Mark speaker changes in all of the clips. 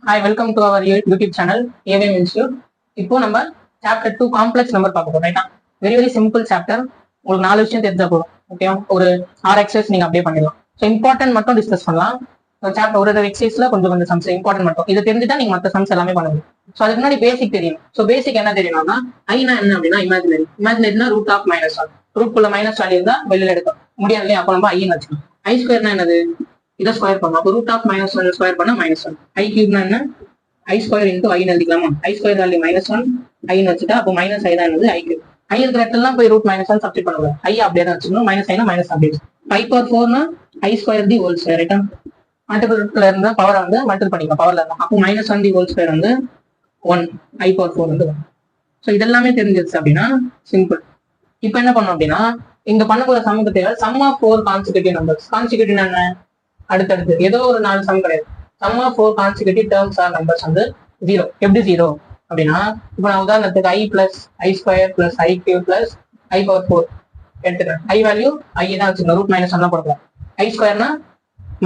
Speaker 1: Hi, welcome to our YouTube channel, AVM Institute. இப்போ நம்ம chapter 2 complex number பார்க்க போறோம் ரைட்டா. Very simple chapter. உங்களுக்கு 4 விஷயம் தெரிஞ்சா போதும். ஓகேவா? ஒரு 6 எக்ஸசைஸ் நீங்க அப்படியே பண்ணிடலாம். ஸோ இம்பார்ட்டன்ட் மட்டும் டிஸ்கஸ் பண்ணலாம். சாப்டர் ஒரு எக்ஸசைஸ்ல கொஞ்சம் சம்ஸ் இம்பார்ட்டன்ட் மட்டும். இது தெரிஞ்சுட்டா நீங்க மற்ற சம்ஸ் எல்லாமே பண்ண முடியும். ஸோ அதுக்கு முன்னாடி பேசிக் தெரியும். ஸோ பேசிக் என்ன தெரியணும்னா ஐனா என்ன அப்படின்னா இமேஜினரி. இமேஜினரினா ரூட் ஆஃப் -1. ரூட்குள்ள மைனஸ் வேல்யூ இருந்தா வெளியில எடுக்கும் முடியாது இல்லையா? அப்போ நம்ம ஐன்னு வச்சுக்கணும். ஐ ஸ்கொயர்னா என்னது? இதை ஸ்கொயர் பண்ணலாம். அப்போ ரூட் ஆஃப் -1 ஸ்கொயர் பண்ணா -1. ஐ கியூப்னா என்ன? ஐ ஸ்கொயர் இன்டூ ஐன்னு எழுதிக்கலாமா? ஐ ஸ்கொயர் வேல்யூ -1 ஐன்னு வச்சுட்டா அப்போ மைனஸ் ஐ தான் என்னது ஐ கியூப். ஐ இருக்கிற இடத்துல போய் ரூட் -1 சப்ஸ்டிட் பண்ணலாம். ஐ அப்படியே தான் வச்சுக்கணும். மைனஸ் ஐனா மைனஸ் அப்படியே. 5/4னா ஐ ஸ்கொயர் தி ஹோல் ஸ்கொயர் ரைட்டா. மல்டிபிள்ல இருந்தா பவரை வந்து மல்டிபிள் பண்ணிக்கலாம். பவர்ல இருந்தா அப்போ -1 தி ஹோல் ஸ்கொயர் வந்து 1 i/4 வந்து 1. ஸோ இதெல்லாமே தெரிஞ்சிருச்சு அப்படின்னா சிம்பிள். இப்போ என்ன பண்ணோம் அப்படின்னா இங்க பண்ணக்கூடிய சம்முக்கு தேவை sum of 4 consecutive numbers. Consecutive என்ன? அடுத்தடுத்து ஏதோ ஒரு 4 சம் கிடையாது. Sum of 4 consecutive terms are numbers வந்து 0. எப்படி 0 அப்படின்னா இப்போ நான் உதாரணத்துக்கு i plus i square plus i cube plus i/4 எடுத்துக்கிறேன். ஐ வேல்யூ ஐ தான் வச்சுக்கணும். ரூட் -1 தான் போடலாம். ஐ ஸ்கொயர்னா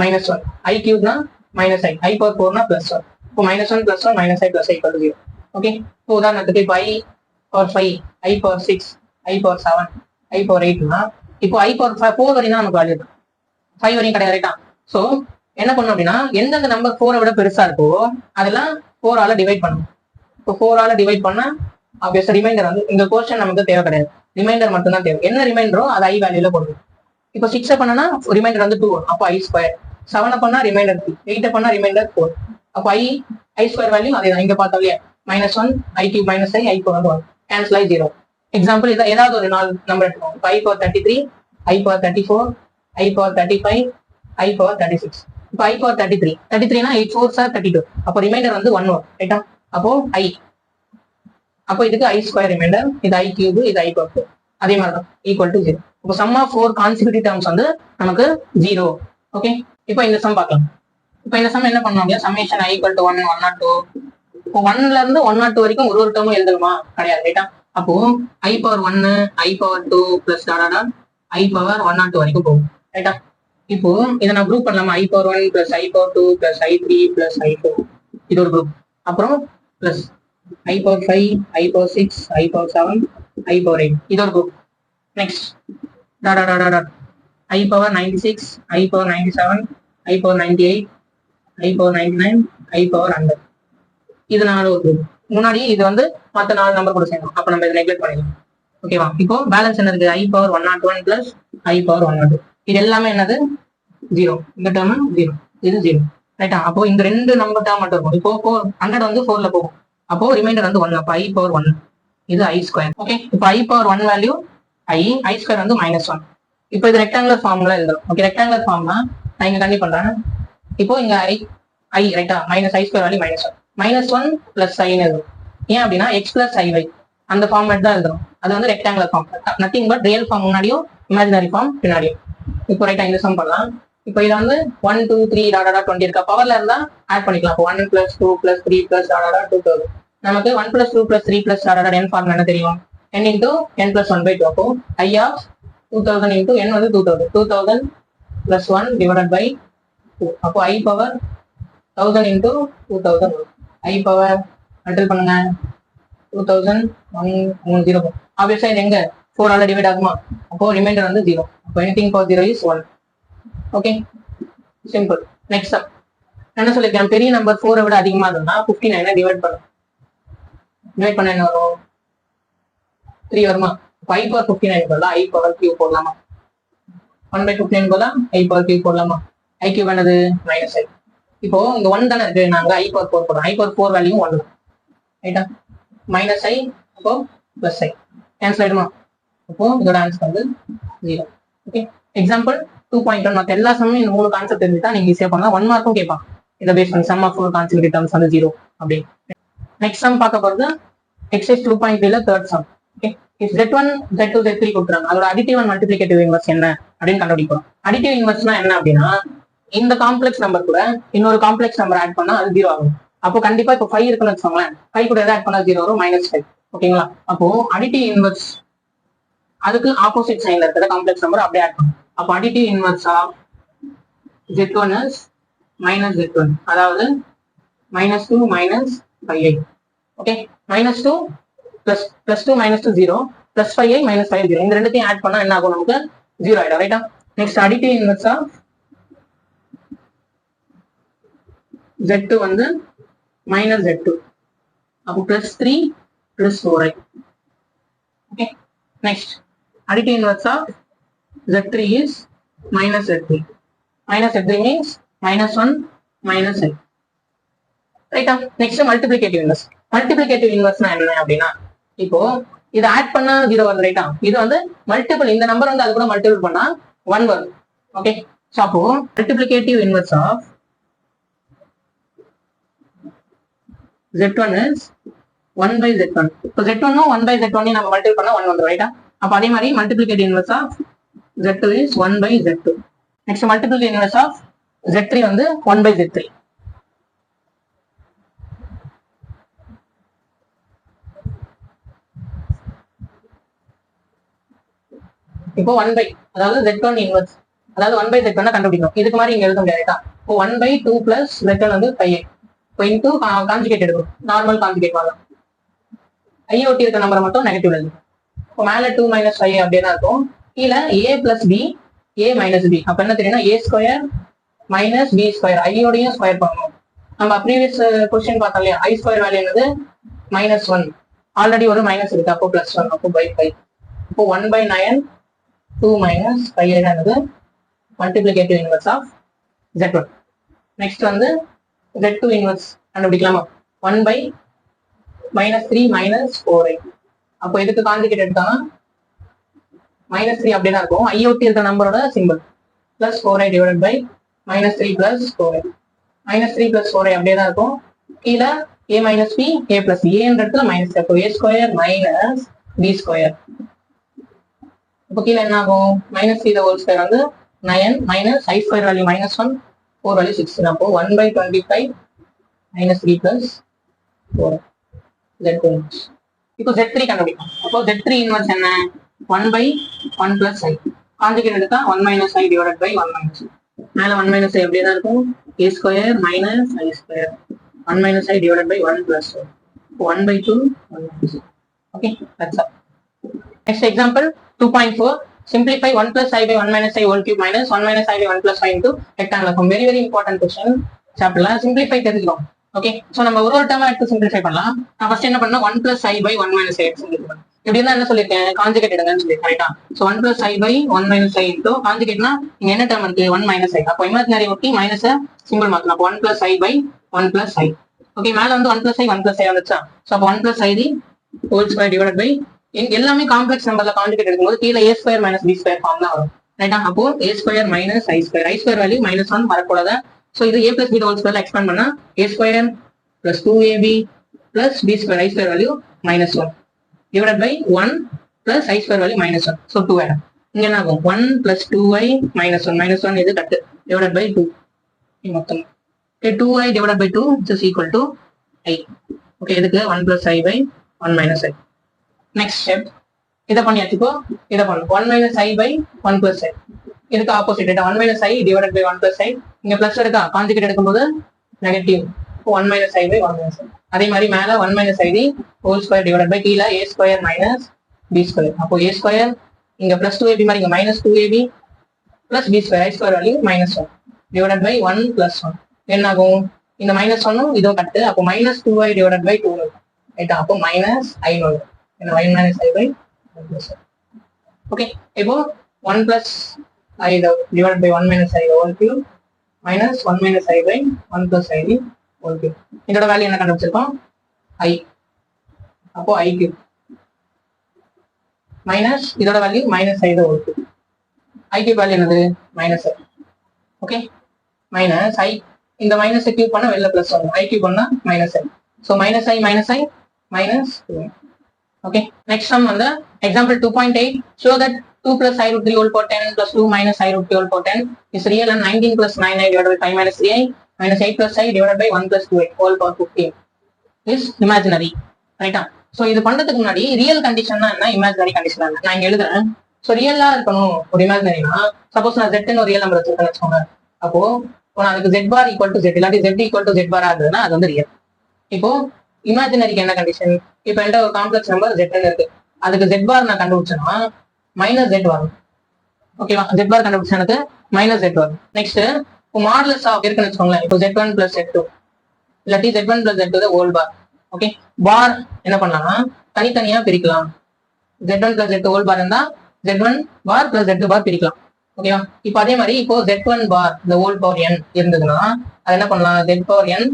Speaker 1: -1, ஐ கியூப்னா -i, i/4னா +1. இப்போ -1 + 1 -i + i = 0. ஓகே. இப்போ உதாரணத்துக்கு இப்போ i/5 i/6 i/7 i/8னா இப்போ i/4 வரையும் தான் நமக்கு வேல்யூ தான். 5 வரையும் கிடையாது ரைட்டா. ஸோ என்ன பண்ணும் அப்படின்னா எந்தெந்த நம்பர் 4 விட பெருசா இருக்கோ அதெல்லாம் 4 டிவைட் பண்ணணும். இப்போ 4 டிவைட் பண்ணா ஆப்வியஸா ரிமைண்டர் வந்து இந்த போர்ஷன் நமக்கு தேவை கிடையாது. ரிமைண்டர் மட்டும் தான் தேவை. என்ன ரிமைண்டரோ அது ஐ வேல்யூல போடுது. இப்போ 6 பண்ணனா ரிமைண்டர் வந்து 2 வரும். அப்போ ஐ ஸ்கொயர். 7 பண்ணா ரிமைண்டர் 3. 8 பண்ணா ரிமைண்டர் 4. அப்போ ஐ ஸ்கொயர் வேல்யூ அதே தான். இங்க பார்த்தோம் இல்லையா? -1 ஐ கியூப் -i i/4 வந்து 1. கேன்சல் ஆகி 0. எக்ஸாம்பிள் இதை ஏதாவது ஒரு 4 நம்பர் எடுத்துக்கோங்க. i/33 i/34 i/35 i/36. இப்போ i/33னா 8 4s are 32. அப்போ ரிமைண்டர் வந்து 1 வரும் ரைட்டா. அப்போ ஐ அப்போ இதுக்கு ஐ ஸ்கொயர் ரிமைண்டர், இது ஐ கியூப், இது i/4 அதே மாதிரி தான் ஈக்குவல் டு 0. இப்போ சம் ஆஃப் 4 கான்சிக்யூட்டிவ் டேர்ம்ஸ் வந்து நமக்கு 0. ஓகே. இப்போ இந்த சம் பார்க்கலாம். இப்போ இந்த சம் என்ன பண்ணணும் அப்படின்னா சம்மேஷன் i = 1 102. இப்போ 1ல இருந்து 102 வரைக்கும் ஒரு டேர்மும் எழுதணுமா? கிடையாது ரைட்டா. அப்போ i/1 i/2 பிளஸ் i/102 வரைக்கும் போகும் ரைட்டா. இப்போ இதை நான் குரூப் பண்ணலாமா? i/1 plus i/2 plus i3 plus i4 இது ஒரு குரூப். அப்புறம் plus i/5 i/6 i/7 i/8 இது ஒரு group. Next i/96 i/97 i/98 i/99 i/100 இது 4 ஒரு குரூப். முன்னாடி இது வந்து மற்ற 4 நம்பர் கூட சேர்ந்தோம். அப்போ நம்ம இதை நெக்லெக்ட் பண்ணிடலாம். ஓகேவா? இப்போ பேலன்ஸ் என்ன இருக்கு? i/101 பிளஸ் i/102 இது எல்லாமே என்னது? 0. இந்த டேர்ம் 0, இது 0 ரைட்டா. அப்போ இந்த 2 நம்பர் டேர்ம் மட்டும் இருக்கும். இப்போ 100 வந்து 4ல போகும். அப்போ ரிமைண்டர் வந்து 1. அப்போ i/1 இது ஐ ஸ்கொயர். ஓகே. இப்போ i/1 வேல்யூ ஐ ஸ்கொயர் வந்து -1. இப்போ இது ரெக்டாங்குலர் ஃபார்ம்ல எழுதணும். ஓகே. ரெக்டாங்குலர் ஃபார்ம்னா நான் இங்க கண்டிப்பா பண்றேன். இப்போ இங்க ஐ ரைட்டா -i ஸ்கொயர் வேல்யூ -1 பிளஸ் ஐன்னு எழுதணும். ஏன் அப்படின்னா x பிளஸ் iy அந்த ஃபார்மேட் தான் எழுதணும். அது வந்து rectangular form. Nothing but real form முன்னாடியும் இமேஜினரி ஃபார்ம் பின்னாடியும். இப்போ ரைட்டா இந்த சம் பண்ணலாம். இப்போ இது வந்து 1 2 3 20 இருக்கா? பவர்ல இருந்தா ஆட் பண்ணிக்கலாம். இப்போ 1 + 2 + 3 + 2000 நமக்கு 1 + 2 + 3 + n ஃபார்ம் என்ன தெரியும்? n × n + 1/2. அப்போ i of 2000 × n வந்து 2000 2000 + 1 / 2. அப்போ i power 1000 × 2000 i power multiple பண்ணுங்க 2000 1 0. ஆப்வியஸா இது எங்க 4 டிவைட் ஆகுமா? அப்போ ரிமைண்டர் வந்து 0. அப்போ anything for 0 is 1. Okay. Simple. Next sum என்ன சொல்லிருக்கேன்? பெரிய நம்பர் 4 விட அதிகமா இருந்தா 59 டிவைட் பண்ணும். டிவைட் பண்ண என்ன வரும்? 3 வருமா? i/59 போடலாம். i/3 போடலாமா? 1/59 போடலாம். i/3 போடலாமா? i கியூப் என்னது? -i. இப்போ இங்க 1 தானே இருக்கு. நாங்க i/4 போடுறோம். i/4 வேல்யூ 1 தான் ரைட்டா. -i அப்போ +i கேன்சல் ஆயிடுமா? அப்போ இதோட ஆன்சர் வந்து 0. ஓகே. எக்ஸாம்பிள் 2.1 மற்ற எல்லா சமயம் இந்த 3 கான்செப்ட் தெரிஞ்சுட்டா நீங்க ஈஸியா பண்ணலாம். 1 மார்க்கும் கேட்பான். இதை பேஸ் பண்ணி சம் ஆஃப் 4 கான்சிக்யூட்டிவ் டேர்ம்ஸ் வந்து 0 அப்படின்னு. நெக்ஸ்ட் சம் பார்க்க போறது எக்ஸசைஸ் 2.3ல third sum. Okay. If z1 z2 z3 கொடுக்குறாங்க. அதோட அடிட்டிவ் அண்ட் மல்டிப்ளிகேட்டிவ் இன்வெர்ஸ் என்ன அப்படின்னு கண்டுபிடிப்போம். அடிட்டிவ் இன்வெர்ஸ்னா என்ன அப்படின்னா இந்த காம்ப்ளெக்ஸ் நம்பர் கூட இன்னொரு காம்ப்ளெக்ஸ் நம்பர் ஆட் பண்ணா அது 0 ஆகும். அப்போ கண்டிப்பா இப்போ 5 இருக்குன்னு வச்சுக்கோங்களேன். 5 கூட எதாவது ஆட் பண்ணா 0 வரும் -5. ஓகேங்களா? அப்போ அடிட்டிவ் இன்வெர்ஸ் அதுக்கு ஆப்போசிட் சைன்ல இருக்கிற காம்ப்ளெக்ஸ் நம்பர் அப்படியே ஆட் பண்ணும். அப்போ additive inverse of z1 is -z1 அதாவது -2 -5i. Okay, -2 +2 -2 0 +5i -5 0. இந்த ரெண்டுத்தையும் ஆட் பண்ணா என்ன ஆகும், நமக்கு 0 ஆயிடும். ரைட்டா? Next additive inverse of Z2 வந்து -Z2. அப்போ +3 +4i. Okay, next additive inverse of Z3 is -Z3. -Z3 means -1 -i. ரைட்டா? Next multiplicative inverse. மல்டிப்ளிகேட்டிவ் இன்வெர்ஸ்னா என்ன அப்படின்னா, இப்போ இதை ஆட் பண்ணா 0 வருது. ரைட்டா? இது வந்து மல்டிபிள், இந்த நம்பர் வந்து அது கூட மல்டிபிள் பண்ணா 1 வரும். ஓகே, ஸோ அப்போ multiplicative inverse of Z1 is 1/Z1. இப்போ Z1 1/Z1 நம்ம மல்டிபிள் பண்ணா 1 வந்துடும். ரைட்டா? அப்ப அதே மாதிரி multiplicative inverse of Z2 is 1/Z2. Next multiplicative inverse of Z3 வந்து 1/Z3. இப்போ 1/, அதாவது Z1 இன்வெர்ஸ், அதாவது 1/Z1 கண்டுபிடிக்கணும். இதுக்கு மாதிரி இங்க எழுத முடியாது. இப்போ 1/2 + Z1 வந்து 5i. இப்போ இன்டூ கான்ஜுகேட் எடுக்கணும், நார்மல் கான்ஜுகேட் வரலாம். ஐ ஒட்டி இருக்க நம்பரை மட்டும் நெகட்டிவ் எழுதணும். இப்போ மேல 2 - 5 அப்படியே தான் இருக்கும். கீழே a + b a - b. அப்ப என்ன தெரியும்னா a² - b². ஐயோடையும் ஸ்கொயர் பண்ணணும். நம்ம ப்ரீவியஸ் கொஸ்டின் பார்த்தோம் இல்லையா, i² வேல்யூ என்னது -1. ஆல்ரெடி ஒரு மைனஸ் இருக்கு, அப்போ +1, அப்போ /5. இப்போ 1/9 2 - 5 என்னது multiplicative inverse of Z1. Next வந்து Z2 இன்வெர்ஸ் கண்டுபிடிக்கலாமா? 1/-3 - 4i. அப்போ இதுக்கு கான்ஜுகேட் எடுத்தாங்கன்னா -3 அப்படியே தான் இருக்கும். ஐ ஒட்டி இருக்க நம்பரோட simple +4i divided by -3 + 4i. -3 + 4i அப்படியே தான் இருக்கும். கீழே a - b a + b. a என்ற இடத்துல மைனஸ், அப்போ a² - b². இப்போ கீழே என்ன ஆகும், -3² வந்து 9 - i² வேல்யூ -1 4 வேல்யூ 16. அப்போ 1/25 -3 + 4 Z2 இன்வெர்ஸ். இப்போ Z3 கண்டுபிடிக்கும். அப்போ Z3 இன்வெர்ஸ் என்ன, 1/1 + i. கான்ஜுகேட் எடுத்தா 1 - i டிவைடட் பை 1 - i. மேல 1 - i அப்படியே தான் இருக்கும். a² - i². 1 - i divided by 1 + 4. 1/2 1 - i. Okay, that's all. Next example 2.4. simplify 1 + i by 1 - i whole cube minus 1 - i by 1 + i into rectangle. Very very important question. சாப்டர்ல simplify தெரிஞ்சுக்கணும். Okay, so நம்ம ஒரு டேர்மா எடுத்து simplify பண்ணலாம். நான் first என்ன பண்ணா 1 + i by 1 - i simplify பண்ணேன். இப்படி இருந்தா என்ன சொல்லிருக்கேன், கான்ஜுகேட் எடுங்கன்னு சொல்லிருக்கேன். ரைட்டா? So 1 + i by 1 - i into கான்ஜுகேட்னா இங்க என்ன டேர்ம் இருக்கு, 1 - i. அப்போ இமேஜினரி ஒட்டி மைனஸ் சிம்பிள் மாத்தணும். அப்போ 1 + i by 1 + i. ஓகே, மேல வந்து 1 + i 1 + i வந்துச்சா. சோ அப்போ 1 + i whole square divided by எல்லாமே காம்ப்ளெக்ஸ் நம்பர்ல கான்ஜுகேட் எடுக்கும்போது கீழே a² - b² ஃபார்ம் தான் வரும். ரைட்டா? அப்போ a² - i². i² வேல்யூ -1 வரக்கூடாது. சோ இது a + b whole square expand பண்ணா a² + 2ab + b². i² value -1 divided by 1 + i² value -1. So 2 ஆயிடும். இங்க என்ன ஆகும், 1 + 2i -1 இது கட்டு divided by 2 மொத்தம். 2i divided by 2 is equal to i. Okay, இதுக்கு 1 + i by 1 - i. Next step இதை பண்ணியாச்சுக்கோ. இதை பண்ணும் 1 - i by 1 + i. இதுக்கு opposite 1 - i divided by 1 + i. இங்க பிளஸ் இருக்கா, கான்ஜுகேட் எடுக்கும்போது நெகட்டிவ். 1 - i by 1 - i. அதே மாதிரி மேல 1 - i whole square divided by கீழே a² - b². அப்போ a² இங்க +2ab மாதிரி இங்க -2ab + b². i² value -1 divided by 1 + 1. என்ன ஆகும், இந்த -1 இதுவும் கட்டு. அப்போ -2i divided by 2. ரைட்டா? அப்போ -i வரும். 1 - i by 1 + i. ஓகே, இப்போ 1 + i divided by 1 - i whole cube minus 1 - i by 1 + i whole cube. இதோட வேல்யூ என்ன கண்டுபிடிச்சிருக்கோம், i. அப்போ i cube மைனஸ் இதோட value -i whole cube. i cube value என்னது, -i. ஓகே, மைனஸ் i இந்த minus cube பண்ணா வெளில பிளஸ் வரும். i cube பண்ணா -i. So -i -2. Okay, next sum on the example 2.8. Show that 2 + i √3 whole power 10 + 2 - i √3 whole power 10 is real and 19 + 9i divided by 5 - 3i minus 8 + i divided by 1 + 2i whole power 15 is imaginary. ரைட்டா? So இது பண்றதுக்கு முன்னாடி real கண்டிஷன்னா என்ன, imaginary condition என்ன நான் இங்க எழுதுறேன். So ரியலா இருக்கணும் ஒரு இமேஜினரினா, சப்போஸ் நான் Z ஒரு ரியல் நம்பர் வச்சிருக்கேன்னு வச்சுக்கோங்க. அப்போ இப்போ நான் அதுக்கு z bar equal to z இல்லாட்டி z equal to z bar ஆகுதுன்னா அது வந்து ரியல். இப்போ இமேஜினரிக்கு என்ன கண்டிஷன்? இப்போ என்கிட்ட ஒரு காம்ப்ளெக்ஸ் நம்பர் z இருக்கு, அதுக்கு z பார் நான் கண்டுபிடிச்சேன்னா மைனஸ் z வரும். ஓகேவா? z பார் கண்டுபிடிச்சா எனக்கு மைனஸ் z வரும். நெக்ஸ்ட் இப்போ மாடுலஸ் ஆஃப் இருக்குன்னு வச்சுக்கோங்களேன். இப்போ z1 பிளஸ் z2 இல்லாட்டி z1 பிளஸ் z2 ஹோல் பார். ஓகே, பார் என்ன பண்ணலாம்னா தனித்தனியா பிரிக்கலாம். z1 பிளஸ் z2 ஹோல் பார் இருந்தா z1 பார் பிளஸ் z2 பார் பிரிக்கலாம். ஓகேவா? இப்போ அதே மாதிரி இப்போ z1 bar the whole power n இருந்ததுன்னா அது என்ன பண்ணலாம், z power n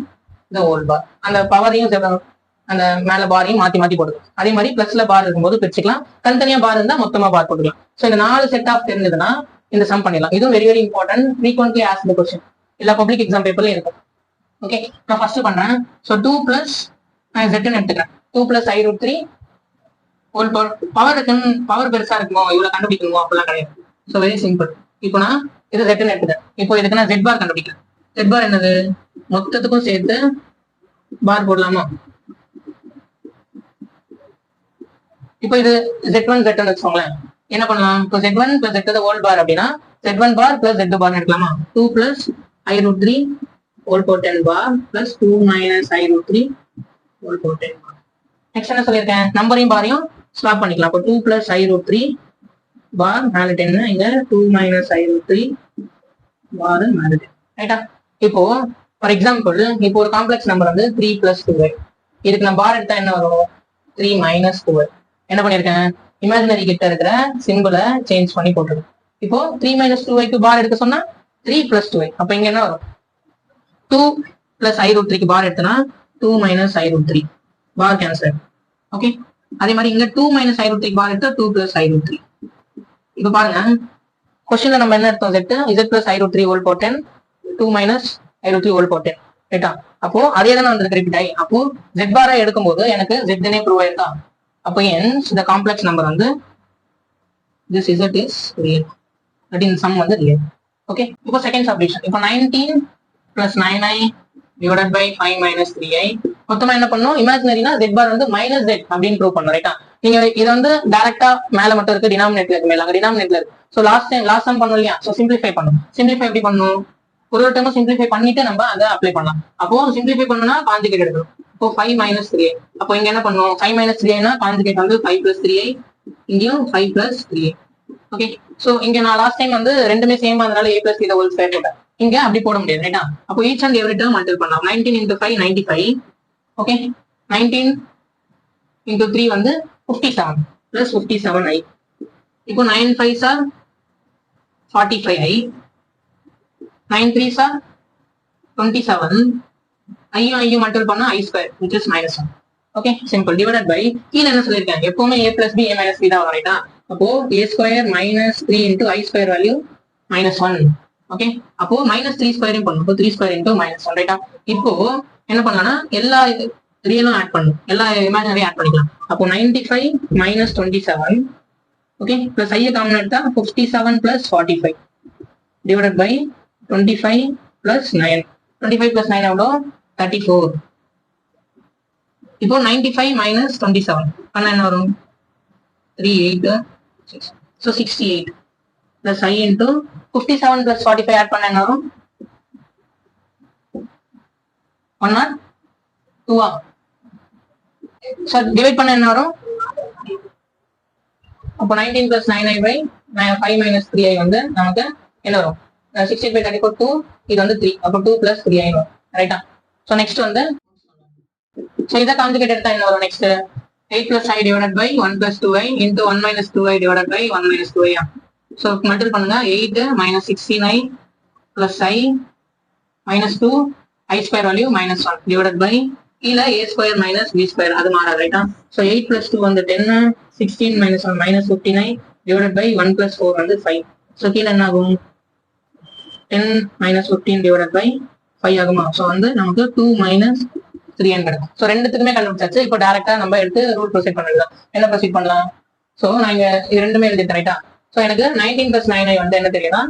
Speaker 1: the whole bar, அந்த பவரையும் அந்த மேல பாரையும் மாத்தி மாத்தி போடுது. அதே மாதிரி பிளஸ்ல பார் இருக்கும்போது பிரிச்சுக்கலாம், தனித்தனியா பார் இருந்தா மொத்தமா பார் போட்டுக்கலாம். ஸோ இந்த 4 செட் ஆஃப் தெரிஞ்சதுன்னா இந்த சம் பண்ணிடலாம். இதுவும் very very important, frequently asked question, எல்லா பப்ளிக் எக்ஸாம் பேப்பர்லயும் இருக்கும். ஓகே, நான் ஃபர்ஸ்ட் பண்றேன். ஸோ 2 பிளஸ் நான் z எடுத்துக்கிறேன், 2 plus i√3 whole power. Power பெருசா இருக்குமோ இவ்வளவு கண்டுபிடிக்கணுமோ அப்படிலாம் கிடையாது. So very simple. இப்போ நான் இது z எடுத்துக்கிறேன். இப்போ இதுக்கு நான் z பார் கண்டுபிடிக்கிறேன். z பார் என்னது, மொத்தத்துக்கும் சேர்த்து பார் போடலாமா? இப்போ இது z1 z2 வச்சுக்கோங்களேன். என்ன பண்ணலாம், இப்போ z1 பிளஸ் z2 ஹோல் பார் அப்படின்னா z1 பார் பிளஸ் z2 பார் எடுக்கலாமா? 2 plus i√3 whole power 10 bar plus 2 minus i√3 whole power 10 bar. Next என்ன சொல்லியிருக்கேன், நம்பரையும் பாரையும் ஸ்வாப் பண்ணிக்கலாம். இப்போ 2 பிளஸ் i√3 பார் மேல 10, இங்க 2 மைனஸ் i√3 பார் மேல 10. ரைட்டா? இப்போ ஃபார் எக்ஸாம்பிள் இப்போ ஒரு காம்ப்ளெக்ஸ் நம்பர் வந்து 3 பிளஸ் 2y, இதுக்கு நான் பார் எடுத்தா என்ன வரும், 3 மைனஸ் 2y. என்ன பண்ணிருக்கேன், இமேஜினரி கிட்ட இருக்கிற சிம்பிளை சேஞ்ச் பண்ணி போட்டுருக்கேன். இப்போ 3 மைனஸ் 2yக்கு பார் எடுக்க சொன்னா 3 பிளஸ் 2y. அப்ப இங்க என்ன வரும், 2 பிளஸ் i√3க்கு பார் எடுத்தனா 2 மைனஸ் i√3 பார் கேன்சல். ஓகே, அதே மாதிரி இங்க 2 மைனஸ் i√3க்கு பார் எடுத்தா 2 பிளஸ் i√3. இப்ப பாருங்க, கொஸ்டின்ல நம்ம என்ன எடுத்தோம், z plus i√3 whole power 10, 2 minus i√3 whole power 10. ரைட்டா? அப்போ அதே தானே வந்து ரிப்பீட் ஆகி, அப்போ z பாரா எடுக்கும்போது எனக்கு z னே ப்ரூவ் ஆயிருக்கா. அப்போ hence இந்த காம்ப்ளெக்ஸ் நம்பர் வந்து this z is real, that in sum வந்து real. ஓகே, இப்போ செகண்ட் சப்டிவிஷன். இப்போ 19 plus 9i divided by 5 minus 3i. மொத்தமா என்ன பண்ணணும், இமேஜினரினா z பார் வந்து மைனஸ் z அப்படின்னு ப்ரூவ் பண்ணணும். ரைட்டா? நீங்க இதை வந்து டைரக்டா மேல மட்டும் இருக்கு, டினாமினேட்டர் இருக்கு, மேல டினாமினேட்டர் இருக்கு. ஸோ லாஸ்ட் சம் பண்ணணும் இல்லையா? ஸோ சிம்பிளிஃபை பண்ணணும். சிம்பிளிஃபை எப்படி பண்ணணும், ஒரு டைமும் சிம்பிளிஃபை பண்ணிட்டு நம்ம அதை அப்ளை பண்ணலாம். அப்போ சிம்பிளிஃபை பண்ணணும்னா கான்ஜுகேட் எடுக்கணும். இப்போ 5 மைனஸ் 3i. அப்போ இங்க என்ன பண்ணுவோம், 5 மைனஸ் 3iனா கான்ஜுகேட் வந்து 5 பிளஸ் 3i, இங்கேயும் 5 பிளஸ் 3i. ஓகே, ஸோ இங்க நான் லாஸ்ட் டைம் வந்து ரெண்டுமே சேம், அதனால a plus b whole square போட்டேன். இங்க அப்படி போட முடியாது. ரைட்டா? அப்போ each and every term multiple பண்ணலாம். 19 into 5 95. ஓகே, 19 into 3 வந்து 57 பிளஸ் 57i. இப்போ 9 5s are 45i, 9 3s are 27. ஐயும் மல்டிபிள் பண்ணா i square which is minus 1. Okay, simple. Divided by கீழே என்ன சொல்லியிருக்கேன், எப்பவுமே a plus b a minus b தான் வரும். ரைட்டா? அப்போ a square minus 3 into i square value minus 1. Okay, அப்போ மைனஸ் 3 ஸ்கொயரையும் பண்ணும். இப்போ 3 ஸ்கொயர் into மைனஸ் 1. ரைட்டா? இப்போ என்ன பண்ணலாம்னா எல்லா ரியலும் ஆட் பண்ணும், எல்லா இமேஜினரியும் ஆட் பண்ணிக்கலாம். அப்போ 95 minus 27. Okay, plus i common எடுத்தா 57 plus 45 divided by 25 plus 9. 25 plus 9 எவ்வளோ, 34. இப்போ 95 மைனஸ் 27 பண்ண என்ன வரும், 38. ஸோ 68 பிளஸ் ஐ இன்டூ 57 பிளஸ் 45 ஆட் பண்ண என்ன வரும், 102. சார் டிவைட் பண்ண என்ன வரும், அப்போ 19 plus 9i by 5 minus 3i வந்து நமக்கு என்ன வரும், 65 34 2, இது வந்து 3, அப்போ 2 பிளஸ் 3i வரும். ரைட்டா? ஸோ நெக்ஸ்ட் வந்து ஸோ இதை கான்ஜுகேட் எடுத்தா என்ன வரும், next 8 plus i divided by 1 plus 2i into 1 minus 2i divided by 1 minus 2i. So multiple பண்ணுங்க, 8 minus 16i plus i minus 2 i square value minus 1 divided by கீழே a square minus b square, அது மாறாது. ரைட்டா? So 8 plus 2 வந்து 10, 16 minus 1 minus 59 divided by 1 plus 4 வந்து 5. So கீழே என்ன ஆகும், 10 மைனஸ் 15 டிவைடட் பை 5 ஆகுமா. ஸோ வந்து நமக்கு 2 மைனஸ் 300. ஸோ ரெண்டுத்துக்குமே கண்டுபிடிச்சாச்சு. இப்போ டேரக்டா நம்ம எடுத்து ரூல் ப்ரொசீட் பண்ணிடலாம். என்ன ப்ரொசீட் பண்ணலாம், ஸோ நான் இங்க இது ரெண்டுமே எழுதிட்டேன். ரைட்டா? ஸோ எனக்கு 19 பிளஸ் 9i வந்து என்ன தெரியும்னா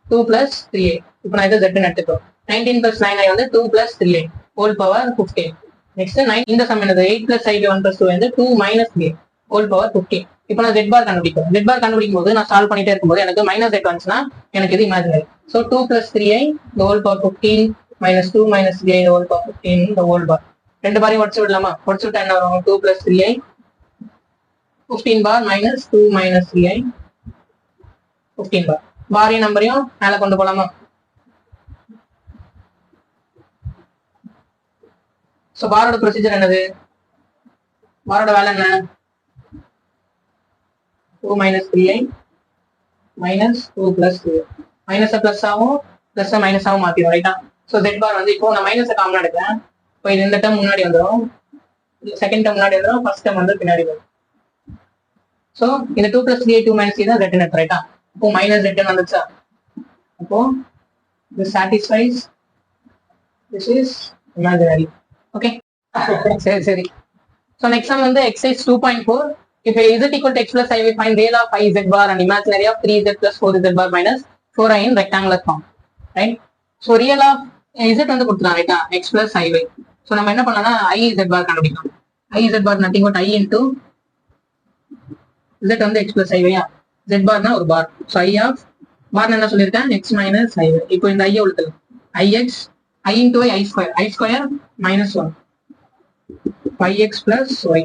Speaker 1: 2 பிளஸ் 3i. இப்போ நான் இதை z எடுத்துக்கிறோம். 19 பிளஸ் 9i வந்து 2 plus 3i whole power 15. Next இந்த சம் என்னது, 8 பிளஸ் i 1 பிளஸ் 2 வந்து 2 மைனஸ் 3i ஹோல் பவர் 15. இப்போ நான் z பார் கண்டுபிடிக்கும். z பார் கண்டுபிடிக்கும் போது நான் சால்வ் பண்ணிட்டே இருக்கும்போது எனக்கு மைனஸ் z வந்துச்சுன்னா எனக்கு இது imaginary. So 2 plus 3i the whole power 15 minus 2 minus 3i the whole power 15 the whole bar. ரெண்டு பாரையும் உடச்சு விடலாமா? உடச்சு விட்டா என்ன வரும்? 2 plus 3i 15 bar minus 2 minus 3i 15 bar. பாரையும் நம்பரையும் மேல கொண்டு போலாமா? So பாரோட ப்ரொசீஜர் என்னது? பாரோட வேலை என்ன? 2 minus 3i minus 2 plus 2. Minus plus ஆகும் பிளஸ் மைனஸ் ஆகும் மாத்திடும் ரைட்டா. ஸோ Z பார் வந்து இப்போ நான் மைனஸை காமன் எடுக்கிறேன். இப்போ இது இந்த டேர்ம் முன்னாடி வந்துடும், செகண்ட் டேர்ம் முன்னாடி வந்துடும், ஃபர்ஸ்ட் டேர்ம் வந்து பின்னாடி வரும். ஸோ இந்த 2 plus 3i 2 minus 3 தான் Z எடுத்து ரைட்டா. இப்போ மைனஸ் Z வந்துச்சா? அப்போ this satisfies, this is imaginary. Okay சரி சரி. ஸோ நெக்ஸ்ட் சம் வந்து exercise 2.4. If z equal to x plus I, we find real of I z bar and imaginary of 3z plus 4z bar minus 4i in rectangular form, right? So real of z வந்து கொடுத்துலாம் ரைட்டா, x plus iy. So நம்ம என்ன பண்ணலாம்னா I z bar கண்டுபிடிக்கலாம். I z bar nothing but I into z வந்து x plus iy. Z bar னா ஒரு bar. So I of bar என்ன சொல்லியிருக்கேன், x minus iy. இப்போ இந்த i உழுத்தலாம், ix I into i square minus 1 5x plus y.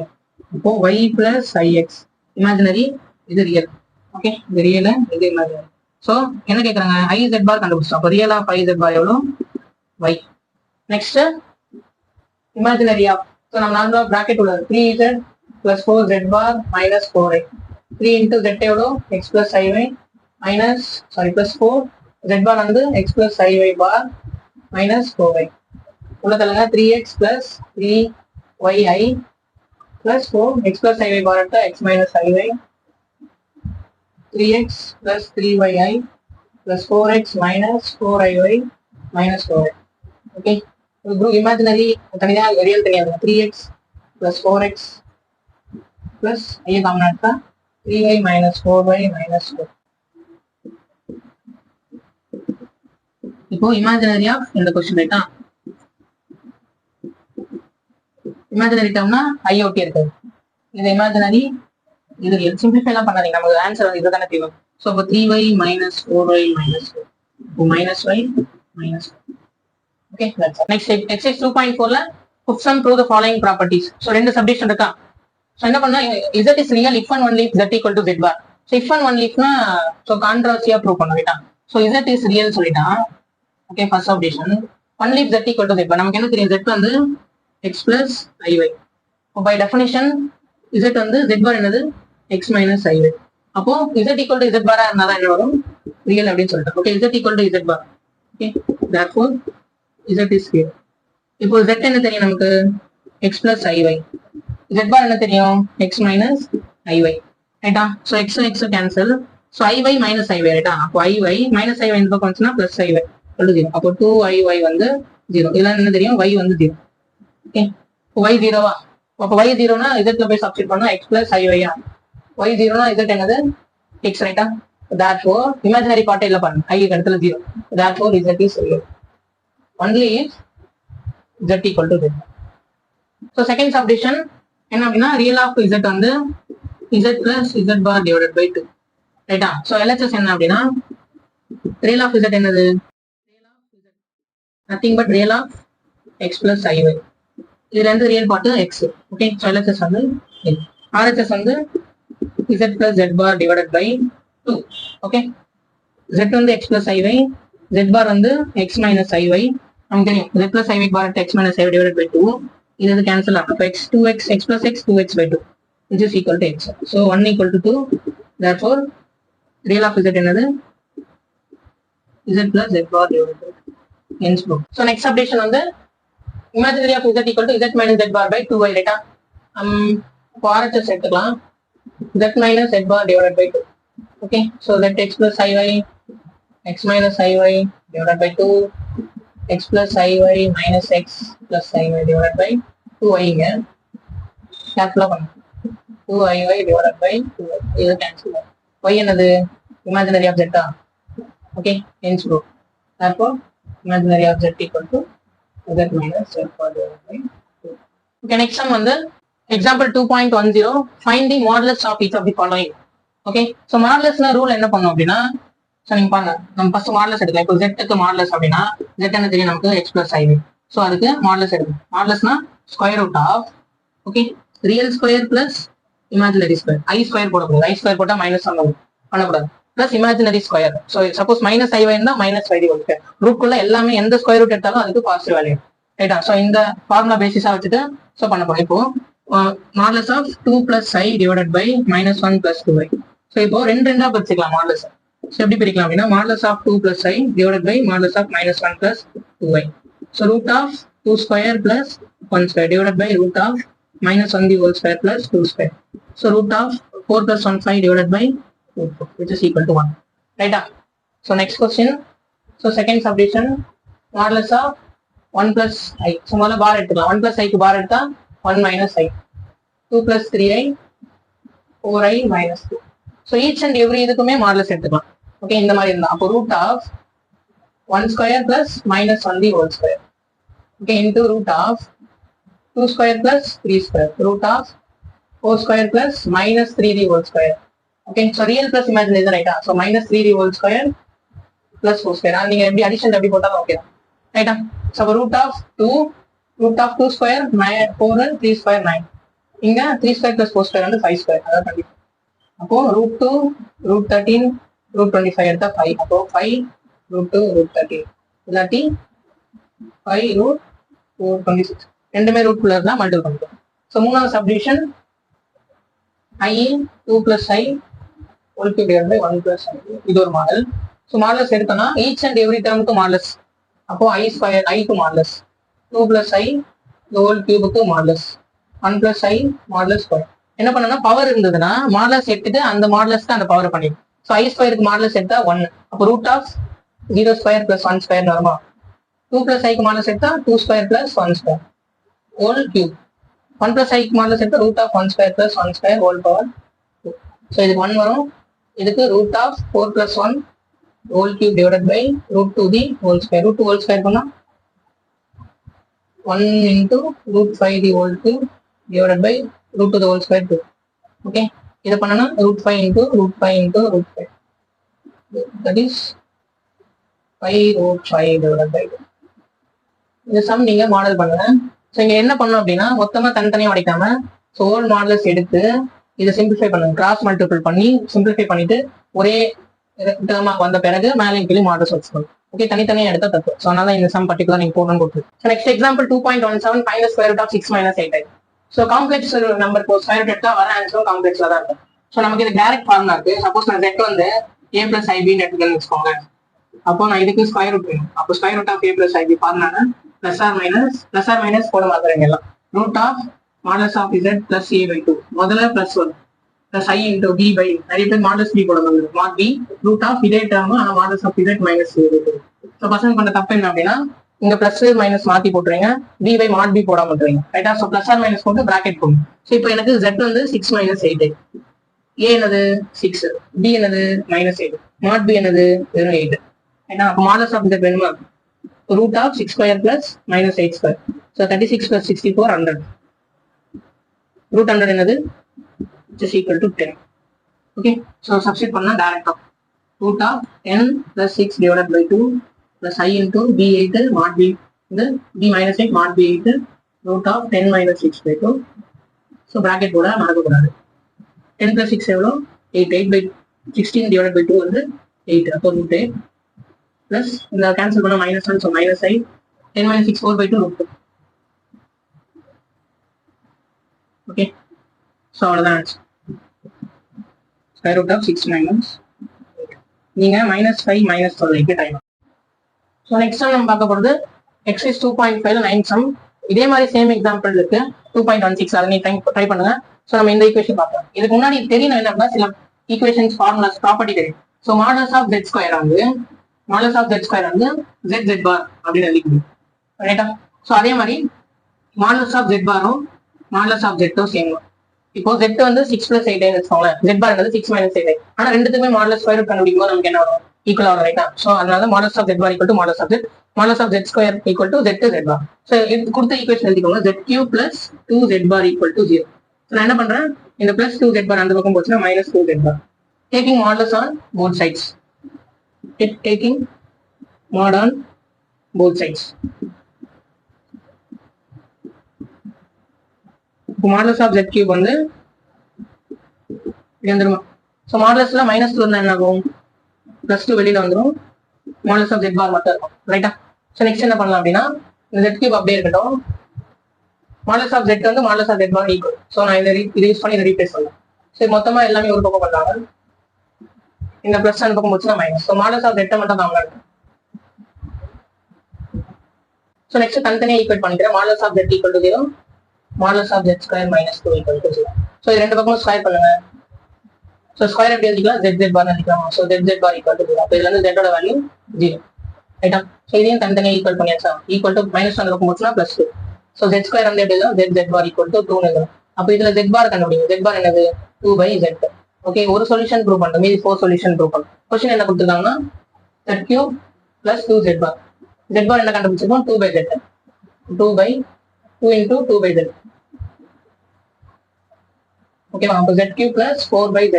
Speaker 1: இப்போ y plus ix imaginary, இது real. Okay இது ரியல், இது இமேஜினரி. ஸோ என்ன கேட்குறாங்க, I z bar கண்டுபிடிச்சோம். அப்போ real of I z bar எவ்வளோ? y. Next imaginary of, so நம்ம நார்மலாக ப்ராக்கெட் உள்ளது 3z plus 4z bar minus 4i. 3 into z எவ்வளோ? x plus iy minus plus 4 z bar வந்து x plus iy bar minus 4i. உள்ள தள்ளுங்க 3x plus 3yi plus 4 x plus iy bar at x minus iy 3x plus 3yi plus 4x minus 4iy minus 4i. Okay, group imaginary தனியா real தனியா 3x plus 4x plus i common எடுத்தா 3y minus 4y minus 4. இப்போ imaginary of இந்த question ரைட்டா. Imaginary டேர்ம்னா ஐ okay இருக்காது, இது imaginary, இது real. Simplify எல்லாம் பண்ணாதீங்க, நமக்கு ஆன்சர் வந்து இதுதானே தேவை. ஸோ இப்போ 3y minus 4y minus 4, இப்போ minus y minus 4. Okay next exercise 2.4ல put some prove the following properties. So ரெண்டு சப்டிஷன் இருக்கா. ஸோ என்ன பண்ணா z is real if and only if z equal to z bar. So if and only ifனா so கான்ட்ராஸ்டியா prove பண்ண வேண்டாம். ஸோ z is real சொல்லிட்டான். ஓகே ஃபர்ஸ்ட் சப்டிஷன் only if z equal to z bar. நமக்கு என்ன தெரியும், z வந்து x plus iy. by definition z வந்து z bar என்னது, x minus iy. அப்போ z equal to z bar இருந்தா என்ன வரும், ரியல் அப்படின்னு சொல்லிட்டோம். Okay z equal to z bar. Okay therefore z is real. இப்போ z என்ன தெரியும் நமக்கு, x plus iy. z bar என்ன தெரியும், x minus iy ரைட்டா. So x x cancel. So iy minus iy ரைட்டா. அப்போ iy minus iy இந்த பக்கம் வந்துச்சுன்னா plus iy 0. அப்போ 2iy வந்து 0. இதெல்லாம் என்ன தெரியும், y வந்து 0. ஓகே y 0வா, அப்போ y 0னா z ல போய் சப்ஸ்டிட் பண்ணா x plus iy. y 0னா z என்னது, x ரைட்டா. therefore imaginary part இல்ல பாருங்க, i க்கு இடத்துல 0. therefore z is real only if z equal to z. so second subdivision என்ன அப்படின்னா real of z வந்து z plus z bar divided by 2 ரைட்டா. so LHS என்ன அப்படின்னா real of z என்னது, nothing but real of x plus iy. இதுல இருந்து real part x. Okay so LHS வந்து RHS வந்து z plus z bar divided by 2. Okay z வந்து x plus iy, z bar வந்து x minus iy. நமக்கு தெரியும் z plus iy bar x minus iy divided by 2. இது cancel ஆகும். அப்போ x 2x x plus x 2x by 2 which is equal to x. so 1 equal to 2. therefore real of z என்னது, z plus z bar divided by 2. hence proof. so next subdivision வந்து imaginary of z equal to z minus z bar by 2y ரைட்டா. இப்போ RHS எடுத்துக்கலாம், z minus z bar divided by 2. okay so that x plus iy x minus iy divided by 2 x plus iy minus x plus iy divided by 2y இங்க cancel பண்ணு, 2iy divided by 2y இது cancel ஆகும். y என்னது, imaginary of z. okay hence proof. therefore imaginary of z equal to z minus z bar divided by 2. okay next one வந்து example 2.10 find the modulus of each of the following. okay so modulus rule என்ன பண்ணும் அப்படின்னா, so நீங்க பாருங்க நம்ம first modulus எடுக்கலாம். இப்போ ஜெட்டுக்கு modulus அப்படின்னா ஜெட் என்ன தெரியும் நமக்கு எக்ஸ் பிளஸ் ஐவி. ஸோ அதுக்கு மாடலஸ் எடுக்கும். மாடலஸ்னா square root of okay real square plus imaginary square. I square போடக்கூடாது. ஐ ஸ்கொயர் போட்டால் மைனஸ் பண்ணக்கூடாது. Plus imaginary square. So suppose minus i இருந்தா மைனஸ் ஐடி ஒன் ஸ்கொயர். ரூட்குள்ள எல்லாமே எந்த ஸ்கொயர் ரூட் எடுத்தாலும் அதுக்கு பாசிட்டிவ் வேல்யூ. ரைட்டா? ஸோ இந்த ஃபார்முலா பேசிஸா வச்சுட்டு ஸோ பண்ண போறோம். இப்போ modulus of 2 plus i divided by -1 plus 2i. So இப்போ ரெண்டா பிரிச்சுக்கலாம் மாடலஸ். ஸோ எப்படி பிரிக்கலாம் அப்படின்னா modulus of 2 plus i divided by modulus of -1 plus 2i. So root of 2 square plus 1 square divided by root of -1 the whole square plus 2 square. So root of 4 plus 1 5 divided by 4 which is equal to 1. ரைட்டா? So next question. So second subdivision modulus of 1 plus i. So முதல்ல பார் எடுத்துக்கலாம். 1 plus ஐக்கு பார் எடுத்தா 1 minus i. 2 plus 3i 4i minus 2. So each and every இதுக்குமே modulus எடுத்துக்கலாம். Okay இந்த மாதிரி இருந்தா அப்போ root of 1 square plus -1 the whole square okay into root of 2 square plus 3 square root of 4 square plus -3 the whole square. Okay so real plus imaginary ரைட்டா? So -3 the whole square plus 4 square. நீங்க எப்படி addition எப்படி போட்டாலும் okay தான். ரைட்டா? So root of 2 square 4 and 3 square 9. இங்க 3 square plus 4 square வந்து 5 square. அதாவது கண்டிப்பா அப்போ √2 √13 √25 எடுத்தா 5. அப்போ 5 √2 √13 இல்லாட்டி 5 √426 ரெண்டுமே ரூட்குள்ள இருந்தா மல்டிபிள் பண்ணிக்கலாம். ஸோ மூணாவது subdivision i 2 plus i whole cube divided by 1 plus i. இது ஒரு மாடல். ஸோ மாடலஸ் எடுத்தோம்னா ஈச் அண்ட் எவ்ரி டேர்முக்கு மாடலஸ். அப்போ i ஸ்கொயர் ஐக்கு மாடலஸ் 2 plus i ஹோல் கியூபுக்கு மாடலஸ் 1 plus i மாடலஸ் ஸ்கொயர். என்ன பண்ணனா பவர் இருந்ததுன்னா மாடலஸ் எடுத்துட்டு அந்த மாடலஸ்க்கு அந்த பவர் பண்ணிடும். ஸோ ஐ ஸ்கொயருக்கு மாடலஸ் எடுத்தா 1. அப்போ root of 0 square plus 1 square வருமா? 2 பிளஸ் ஐக்கு மாடலஸ் எடுத்தா 2 square plus 1 square whole cube. 1 plus ஐக்கு மாடலஸ் எடுத்தா root of 1 square plus 1 square whole power 2. So இதுக்கு 1 வரும். இதுக்கு root of 4 plus 1 whole cube divided by √2 the whole square. √2 whole square பண்ணா 1 into √5 the whole cube divided by √2 the whole square 2. Okay, இதை பண்ணனா √5 into √5 that is 5 divided by 2. இந்த some நீங்க model பண்ணுங்க. So இங்க என்ன பண்ணணும் அப்படின்னா மொத்தமா தனித்தனியா உடைக்காம ஸோ ஹோல் மாடலஸ் எடுத்து இதை சிம்பிளிஃபை பண்ணுங்க. கிராஸ் மல்டிபிள் பண்ணி சிம்பிளிஃபை பண்ணிட்டு ஒரே டேர்மா வந்த பிறகு மேலே கீழே மாடல்ஸ் வச்சுக்கணும். ஓகே தனித்தனியா எடுத்தா தப்பு. ஸோ அதனால இந்த சம் பர்டிகுலர் நீங்க போடணும்னு கொடுத்துருக்கு. So next example 2.17 find the square root of 6 - 8i. So complex நம்பருக்கு ஸ்கொயர் ரூட் எடுத்தா வர ஆன்சரும் காம்ப்ளெக்ஸ்ல தான் இருக்கும். ஸோ நமக்கு இது டைரக்ட் ஃபார்முலா இருக்கு. சப்போஸ் நான் z வந்து a + ib எடுத்துக்கன்னு வச்சுக்கோங்க. அப்போ நான் இதுக்கு ஸ்கொயர் ரூட் வேணும். அப்போ square root of a + ib formula plus or minus போட மாத்திரங்க எல்லாம். Root of modulus of z + a/2 முதல்ல +1 plus i into b by நிறைய பேர் மாடலஸ் b போட முடியும். மாட் b ரூட் ஆஃப் இதே டேர்ம் ஆனா modulus of z minus a/2. So பசங்க பண்ண தப்பு என்ன அப்படின்னா இங்க பிளஸ் மைனஸ் மாத்தி போட்டுருங்க. b by mod b போடாம விட்டுருங்க. ரைட்டா? ஸோ ப்ளஸ் ஆர் மைனஸ் போட்டு பிராக்கெட் போடும். ஸோ இப்போ எனக்கு z வந்து 6 - 8i. a என்னது 6, b என்னது -8, mod b என்னது வெறும் 8. ஏன்னா அப்போ மாடலஸ் ஆஃப் z வேணுமா? Root of 6 square plus -8 square. So 36 + 64 100. Root 100 என்னது is equal to 10. Okay, so substitute பண்ணா direct root of 10 plus 6 divided by 2 plus i into b8 mod b இந்த b minus 8 mod b8 root of 10 minus 6 by 2. so bracket போட மறக்கக்கூடாது. 10 plus 6 எவ்வளோ 8 by 16 divided by 2 வந்து 8. அப்போ root 8 plus இந்த cancel பண்ணா -1 so -8 10 minus 6 4 by 2 root 2. okay, so அவ்வளோதான் answer. square root of 6 minus 8. நீங்க -5 -12 டைம். ஸோ நெக்ஸ்ட் டைம் நம்ம பார்க்க போகிறது எக்ஸைஸ் 2.5 9 சம். இதே மாதிரி சேம் எக்ஸாம்பிள் இருக்கு 2.16. அதை நீ ட்ரை பண்ணுங்க. ஸோ நம்ம இந்த ஈக்குவேஷன் பார்க்கலாம். இதுக்கு முன்னாடி தெரியணும் என்ன அப்படின்னா சில ஈக்குவேஷன்ஸ் ஃபார்முலாஸ் ப்ராப்பர்ட்டி தெரியும். So modulus of z square வந்து z பார் அப்படின்னு எழுதிக்கணும். ரைட்டா? ஸோ அதே மாதிரி மாடலஸ் ஆஃப் z பாரும் மாடலஸ் ஆஃப் z சேம். இப்போ z வந்து 6 + 8 வச்சுக்கோங்களேன். z பார் வந்து 6 - 8. ஆனா ரெண்டுத்துக்குமே மாடலஸ் ஸ்கொயர் ரூட் கண்டுபிடிக்கும் போது நமக்கு என்ன வரும்? ஈக்குவலா வரும். ரைட்டா? ஸோ அதனால modulus of z bar equal to modulus of z, modulus of z square equal to z bar. So இது கொடுத்த ஈக்குவேஷன் எழுதிக்கோங்க. z³ + 2z bar equal to 0. So நான் என்ன பண்றேன்? இந்த +2z பார் அந்த பக்கம் போச்சுன்னா -2z bar. Taking modulus on both sides. taking mod on both sides. Modulus of z cube வந்து வந்துருமா. ஸோ மாடலஸ்ல -2 இருந்தா என்ன ஆகும், +2 வெளியில வந்துடும், மாடலஸ் ஆஃப் z bar மட்டும் இருக்கும். ரைட்டா? ஸோ நெக்ஸ்ட் என்ன பண்ணலாம் அப்படின்னா, இந்த z cube அப்படியே இருக்கட்டும், மாடலஸ் ஆஃப் z வந்து modulus of z bar equal. So நான் இதை யூஸ் பண்ணி இதை ரீப்ளேஸ் பண்ணலாம். ஸோ மொத்தமா எல்லாமே ஒரு பக்கம் பண்றாங்க, இந்த பிளஸ் அந்த பக்கம் போச்சுன்னா minus. So modulus of z மட்டும் காமனா இருக்கும். ஸோ நெக்ஸ்ட் தனித்தனியாக ஈக்குவேட் பண்ணிக்கிறேன். Modulus of z equal to 0, modulus of z square -2 equal to 0. So இது ரெண்டு பக்கமும் ஸ்கொயர் பண்ணுங்க. ஸோ ஸ்கொயர் எப்படி எழுதிக்கலாம், z பார் எழுதிக்கலாம். So z bar equal to 0. அப்போ இதுல இருந்து z ஓட வேல்யூ 0. ரைட்டா? ஸோ இதையும் தனித்தனியாக ஈக்குவல் பண்ணியாச்சா, ஈக்குவல் டு -1 அந்த பக்கம் போச்சுன்னா +2. ஸோ z ஸ்கொயர் வந்து எப்படி எழுதலாம், z பார் ஈக்குவல் டு 2 எழுதலாம். அப்போ இதுல z பார் கண்டுபிடிங்க. z பார் என்னது, 2/z. ஓகே, ஒரு சொல்யூஷன் ப்ரூவ் பண்ணுறோம், மீதி 4 சொல்யூஷன் ப்ரூவ் பண்ணுறோம். கொஸ்டின் என்ன கொடுத்துருக்காங்கன்னா z cube + 2z bar. z bar என்ன கண்டுபிடிச்சிருக்கோம், 2/z. 2 into 2/z. ஓகேவா? அப்போ z cube + 4/z.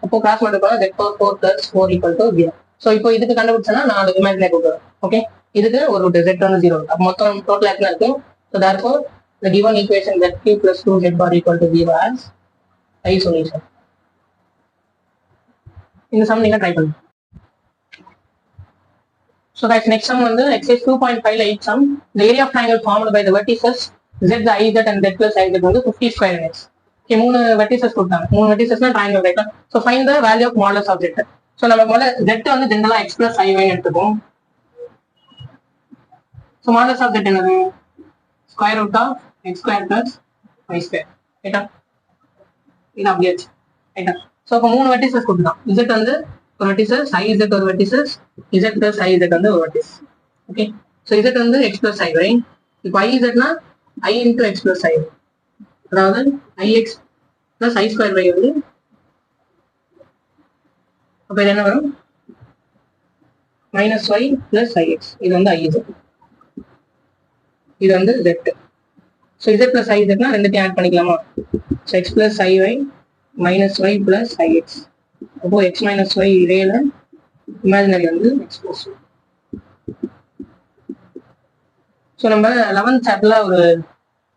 Speaker 1: அப்போ cross multiply z power 4 + 4 = 0. So இப்போ இதுக்கு கண்டுபிடிச்சனா 4 இமேஜினரி கூப்பிடுறோம். ஓகே, இதுக்கு ஒரு ரூட், z வந்து 0. அப்போ மொத்தம் டோட்டல் எத்தனை இருக்கு? So therefore the given equation z cube + 2z bar = 0 as I solution. இந்த சம் நீங்க ட்ரை பண்ணுங்க. So guys, next sum வந்து exercise 2.5 ல 8 sum. The area of triangle formed by the vertices z, iz and z plus iz வந்து 50 square units. Okay, மூணு vertices கொடுத்தாங்க. மூணு verticesனா triangle, ரைட்டா? So find the value of modulus of z. So நம்ம முதல்ல z வந்து ஜெனரலா x plus iy எடுத்துப்போம். So modulus of z என்னது, square root of x square plus y square. ரைட்டா? இது அப்படியே ரைட்டா? ஸோ இப்போ மூணு வெர்டிசஸ் கொடுத்துதான். z வந்து ஒரு வெர்டிசஸ், iz ஒரு வெர்டிசஸ், z plus iz வந்து ஒரு வெர்டிஸ். ஓகே, ஸோ z வந்து x plus iy. இப்போ izனா i into x plus iy, அதாவது ix plus i square y வந்து, அப்போ இது என்ன வரும், -y plus ix. இது வந்து iz, இது வந்து z. ஸோ z plus izனா ரெண்டுத்தையும் ஆட் பண்ணிக்கலாமா. So x plus iy -y plus ix. அப்போ x minus y இடையில இமேஜினரி வந்து x plus y. ஸோ நம்ம 11th சாப்டர்ல ஒரு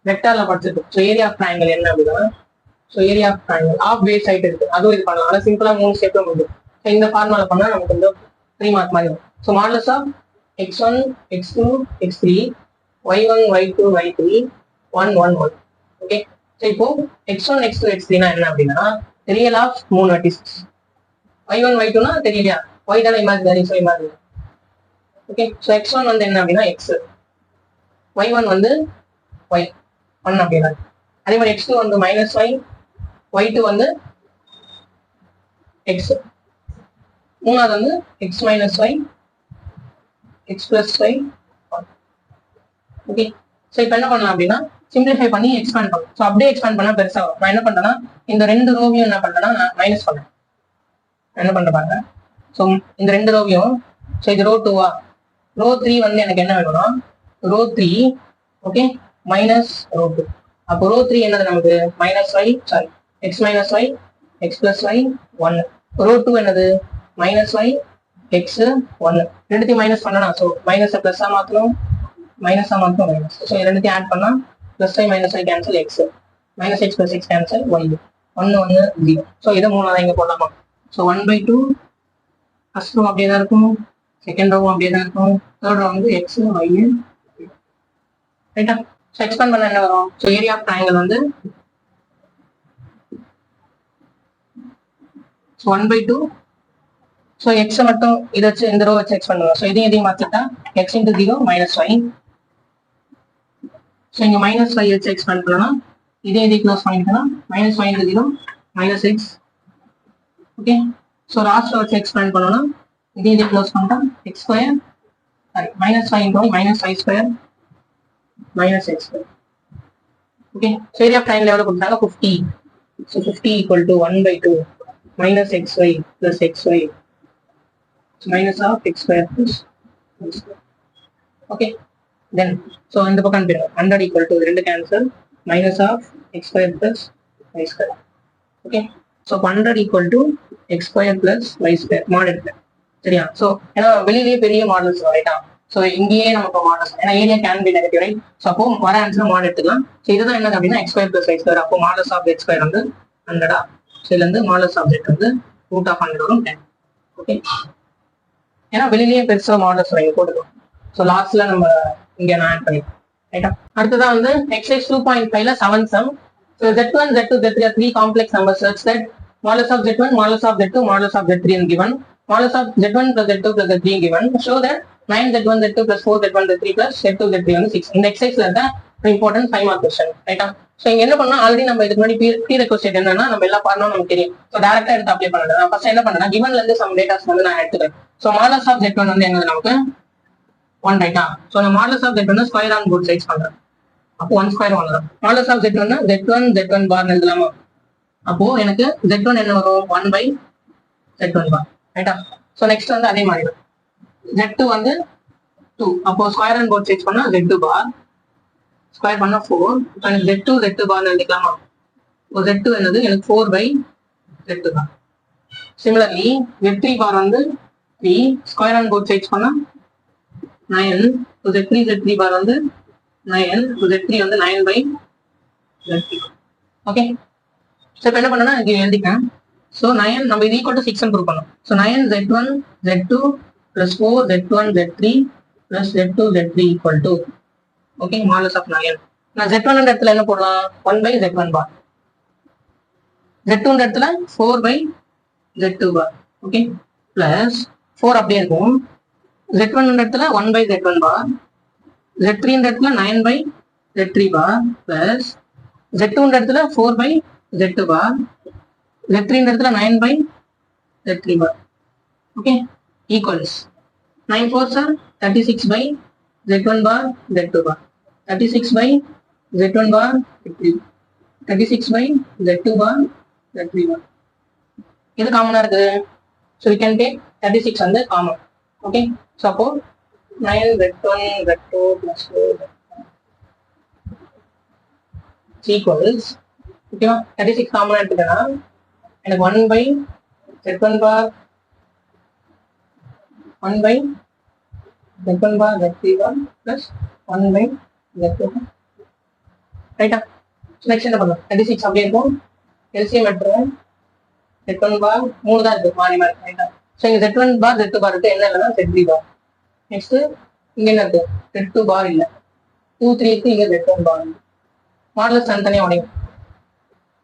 Speaker 1: வெக்டார்ல படிச்சிருக்கோம். ஸோ ஏரியா ஆஃப் ட்ரையாங்கிள் என்ன அப்படின்னா, so area of triangle of base side இருக்கு, அதுவும் இது பண்ணலாம். ஆனால் சிம்பிளா 3 ஸ்டெப்ல முடியும். ஸோ இந்த ஃபார்முலா பண்ணா நமக்கு வந்து 3 மார்க் மாதிரி வரும். So modulus of x1 x2 x3 y1 y2 y3 1 1 1. Okay, so இப்போ x1 x2 x3னா என்ன அப்படின்னா, ரியல் ஆஃப் 3 வெர்டிசஸ். y1 y2னா தெரியலையா, y தானே imaginary, so imaginary. Okay, so x1 வந்து என்ன அப்படின்னா x, y1 வந்து y 1 அப்படின்னா. அதே மாதிரி x2 வந்து -y, y2 வந்து x. மூணாவது வந்து x minus y, x plus y 1. Okay, so இப்போ என்ன பண்ணலாம் அப்படின்னா, சிம்பிளிஃபை பண்ணி எக்ஸ்பேண்ட் பண்ணலாம். ஸோ அப்படியே எக்ஸ்பேண்ட் பண்ணா பெருசாகும். நான் என்ன பண்றேன்னா, இந்த 2 ரோவையும் என்ன பண்றேன்னா நான் மைனஸ் பண்ணேன். என்ன பண்ற பாருங்க. ஸோ இந்த 2 ரோவையும், ஸோ இது ரோ 2வா, ரோ 3 வந்து எனக்கு என்ன வேணும்னா ரோ 3, ஓகே, மைனஸ் ரோ 2. அப்போ ரோ 3 என்னது நமக்கு -y, sorry x minus y, x plus y 1. ரோ 2 என்னது -y, x 1. ரெண்டுத்தையும் மைனஸ் பண்ணனா, ஸோ மைனஸ் பிளஸ்ஸா மாற்றணும், மைனஸா மாற்றணும், மைனஸ். ஸோ ரெண்டுத்தையும் ஆட் பண்ணா +y -y cancel, x -x plus x cancel, y 1 1 0. So இதை மூணாவது இங்கே போடலாமா. ஸோ 1/2 ஃபர்ஸ்ட் ரோ அப்படியே தான் இருக்கும், செகண்ட் ரோவும் அப்படியே தான் இருக்கும், தேர்ட் ரோ வந்து x y. ரைட்டா? ஸோ எக்ஸ்பேண்ட் பண்ண என்ன வரும், ஸோ ஏரியா ஆஃப் ட்ரையாங்கிள் வந்து 1/2. ஸோ எக்ஸை மட்டும் இதை வச்சு இந்த ரோ வச்சு எக்ஸ்பேண்ட் பண்ணுவோம். ஸோ இதையும் மாற்றிட்டா x into 0 -y. ஸோ இங்கே -y வச்சு எக்ஸ்பேண்ட் பண்ணலாம். இதையும் க்ளோஸ் பண்ணிக்கிட்டோம்னா -y into 0 -x. Okay, so last வச்சு எக்ஸ்பேண்ட் பண்ணோம்னா இதையும் க்ளோஸ் பண்ணிட்டா x square, sorry -y into -y square -x square. Okay, so area of triangle எவ்வளோ கொடுத்தாங்க, 50. So 50 = 1/2 -xy plus xy minus of x square plus y square. Okay, then so இந்த பக்கம் போயிடும். 100 = 2 cancel, minus of x square plus y square. Okay, so 100 = x square plus y square mod எடுத்து. சரியா? So ஏன்னா வெளியிலேயே பெரிய models ரைட்டா? So இங்கேயே நமக்கு மாடல்ஸ் ஏன்னா area can be negative right. So அப்போ வர ஆன்சர் மாடல் எடுத்துக்கலாம். ஸோ இதுதான் என்னது அப்படின்னா x square plus y square. அப்போ மாடல்ஸ் ஆஃப் எக்ஸ் ஸ்கொயர் வந்து 100. ஸோ இதுல இருந்து மாடல்ஸ் ஆப்ஜெக்ட் வந்து ரூட் ஆஃப் 100 வரும் 10. ஓகே, ஏன்னா வெளியிலேயே பெருசாக மாடல்ஸ் இங்க போட்டுக்கலாம். ஸோ லாஸ்ட்ல நம்ம இங்க நான் ஆட் பண்ணிக்கலாம் ரைட்டா? அடுத்ததான் வந்து எக்ஸைஸ் 2.5ல 7 sum. So Z1, Z2, Z3 are three complex numbers such that modulus of Z1, modulus of Z2, modulus of Z3 is given. Modulus of Z1 plus Z2 plus Z3 is given. Show that 9Z1, Z2 plus 4Z1, Z3 plus Z2, Z3 வந்து 6. இந்த எக்ஸைஸ்ல இருக்க important 5 mark question ரைட்டா? So இங்க என்ன பண்ணா already நம்ம இதுக்கு முன்னாடி ப்ரீ ரெக்வஸ்ட் என்னன்னா நம்ம எல்லா பண்ணணும் நமக்கு தெரியும். ஸோ டேரக்டா எடுத்து அப்ளை பண்ணலாம். நான் ஃபர்ஸ்ட் என்ன பண்ணேன், கிவன்ல இருந்து சம் டேட்டாஸ் வந்து நான் எடுத்துக்கிறேன். ஸோ மாடல்ஸ் ஆஃப் Z1 வந்து என்னது நமக்கு 1 ரைட்டா? ஸோ நான் modulus of Z1 square on both sides பண்றேன். அப்போ 1 ஸ்கொயர் 1 வரும். மாடல்ஸ் ஆஃப் Z1 Z1 பார் எழுதலாமா? அப்போ எனக்கு Z1 என்ன வரும் 1 by Z1 பார் ரைட்டா? ஸோ நெக்ஸ்ட் வந்து அதே மாதிரி Z2 வந்து 2. அப்போ ஸ்கொயர் அண்ட் போத் சைட்ஸ் பண்ணா Z2 பார் ஸ்கொயர் பண்ணா 4. இப்போ எனக்கு Z2 பார் எழுதிக்கலாமா? இப்போ Z2 என்னது எனக்கு 4 by Z2 bar. Similarly Z3 பார் வந்து 3 ஸ்கொயர் அண்ட் போத் சைட்ஸ் பண்ணா 9. இப்போ Z3 பார் வந்து 9. Z3 வந்து 9 by Z3. ஓகே, ஸோ இப்போ என்ன பண்ணனா இங்கே எழுதிக்கேன். ஸோ 9 நம்ம இது ஈக்குவல் டு 6 ப்ரூவ் பண்ணோம். So 9Z1 Z2 plus 4Z1 Z3 plus Z2 Z3 equal to okay modulus of 9. நான் Z1 இடத்துல என்ன போடலாம் 1 by Z1 பார். Z2 இடத்துல 4 by Z2 bar. Okay plus 4 அப்படியே இருக்கும். Z1 இடத்துல 1 by Z1 பார். Z3 இடத்துல 9 by Z3 bar plus Z2 இடத்துல 4 by Z2 பார். Z3 இடத்துல 9 by Z3 bar. Okay equals 9 4s are 36 by Z1 bar Z2 bar. 36 by Z1 bar Z3. 36 by Z2 bar Z3 bar. இது காமனா இருக்கு. So we can take 36 வந்து common. Okay so அப்போ 9Z1 Z2 plus 4 equals ஓகேவா 36 காமனா எடுத்துக்கனா எனக்கு 1 by Z1 bar 1 by Z1 bar Z3 bar plus 1 by Z2 bar ரைட்டா? Next என்ன பண்ணலாம் 36 அப்படியே இருக்கும். எல்சிஎம் எடுத்துருவேன். Z1 bar 3 தான் இருக்கு மாறி மாறி ரைட்டா? ஸோ இங்க Z1 bar Z2 bar இருக்கு. என்ன இல்லைன்னா Z3 bar. நெக்ஸ்ட் இங்க என்ன இருக்கு Z2 bar இல்ல 2 3 இருக்கு. இங்க Z1 bar மாடல்ஸ் தனித்தனியா உடையும்.